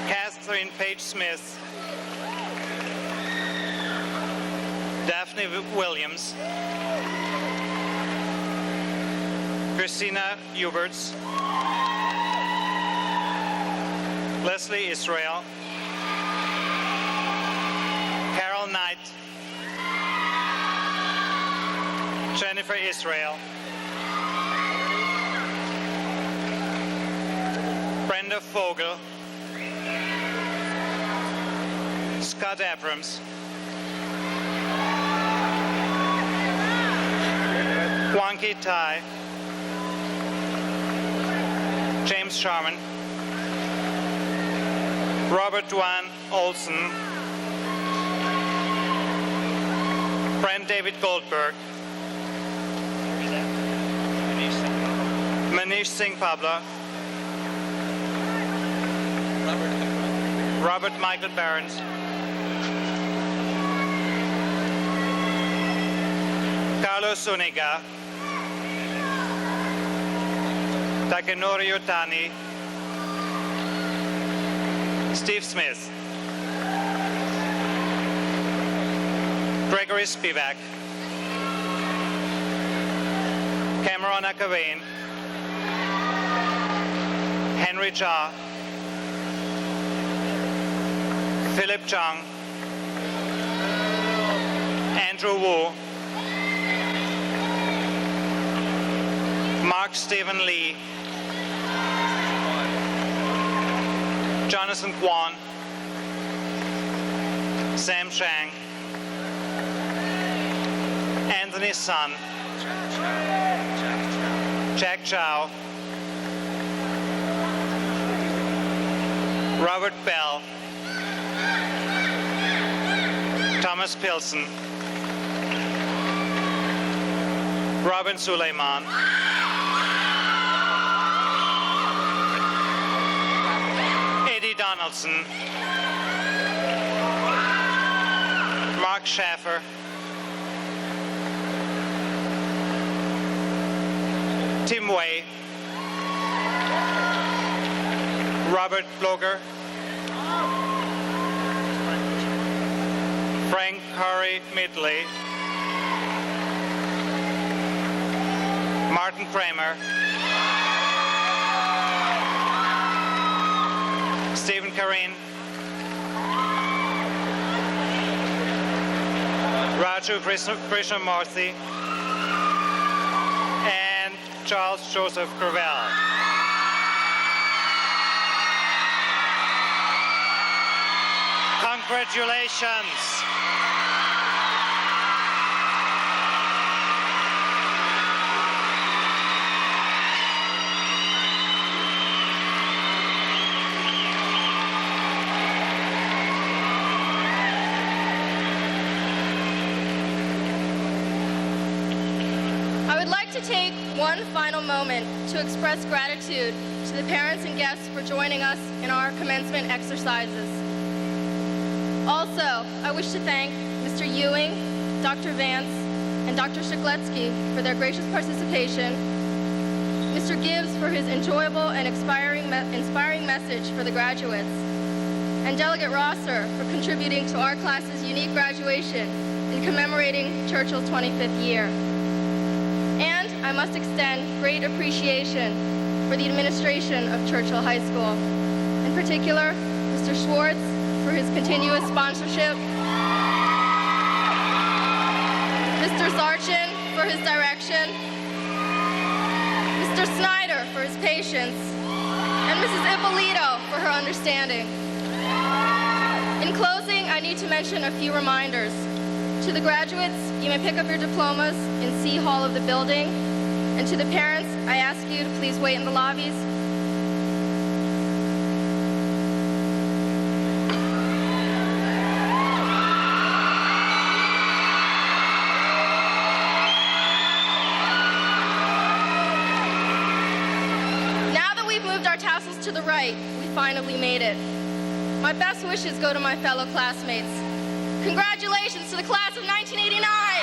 Catherine Page Smith, Daphne Williams, Christina Huberts, Leslie Israel, Carol Knight, Jennifer Israel, Brenda Fogel, Scott Abrams, Wonky Tai, James Sharman, Robert Dwan Olson, Brent David Goldberg, Manish Singh Pabla, Robert Michael Barons, Carlos Zuniga, Takenori Yotani, Steve Smith, Gregory Spivak, Cameron Akavane, Henry Cha, Philip Chung, Andrew Wu, Mark Stephen Lee, Jonathan Kwan, Sam Shang, Anthony Sun, Jack Chow, Robert Bell, Thomas Pilson, Robin Suleiman, Eddie Donaldson, Mark Schaffer, Tim Way, Robert Bloger, Frank Curry Midley, Martin Kramer, Stephen Karin, Raju Krishnamurthy, and Charles Joseph Gravel. Congratulations. I would like to take one final moment to express gratitude to the parents and guests for joining us in our commencement exercises. Also, I wish to thank Mr. Ewing, Dr. Vance, and Dr. Shikletsky for their gracious participation, Mr. Gibbs for his enjoyable and inspiring message for the graduates, and Delegate Rosser for contributing to our class's unique graduation in commemorating Churchill's 25th year. And I must extend great appreciation for the administration of Churchill High School, in particular, Mr. Schwartz for his continuous sponsorship, Mr. Sarchin for his direction, Mr. Snyder for his patience, and Mrs. Ippolito for her understanding. In closing, I need to mention a few reminders. To the graduates, you may pick up your diplomas in C Hall of the building, and to the parents, I ask you to please wait in the lobbies. Tassels to the right, we finally made it. My best wishes go to my fellow classmates. Congratulations to the class of 1989!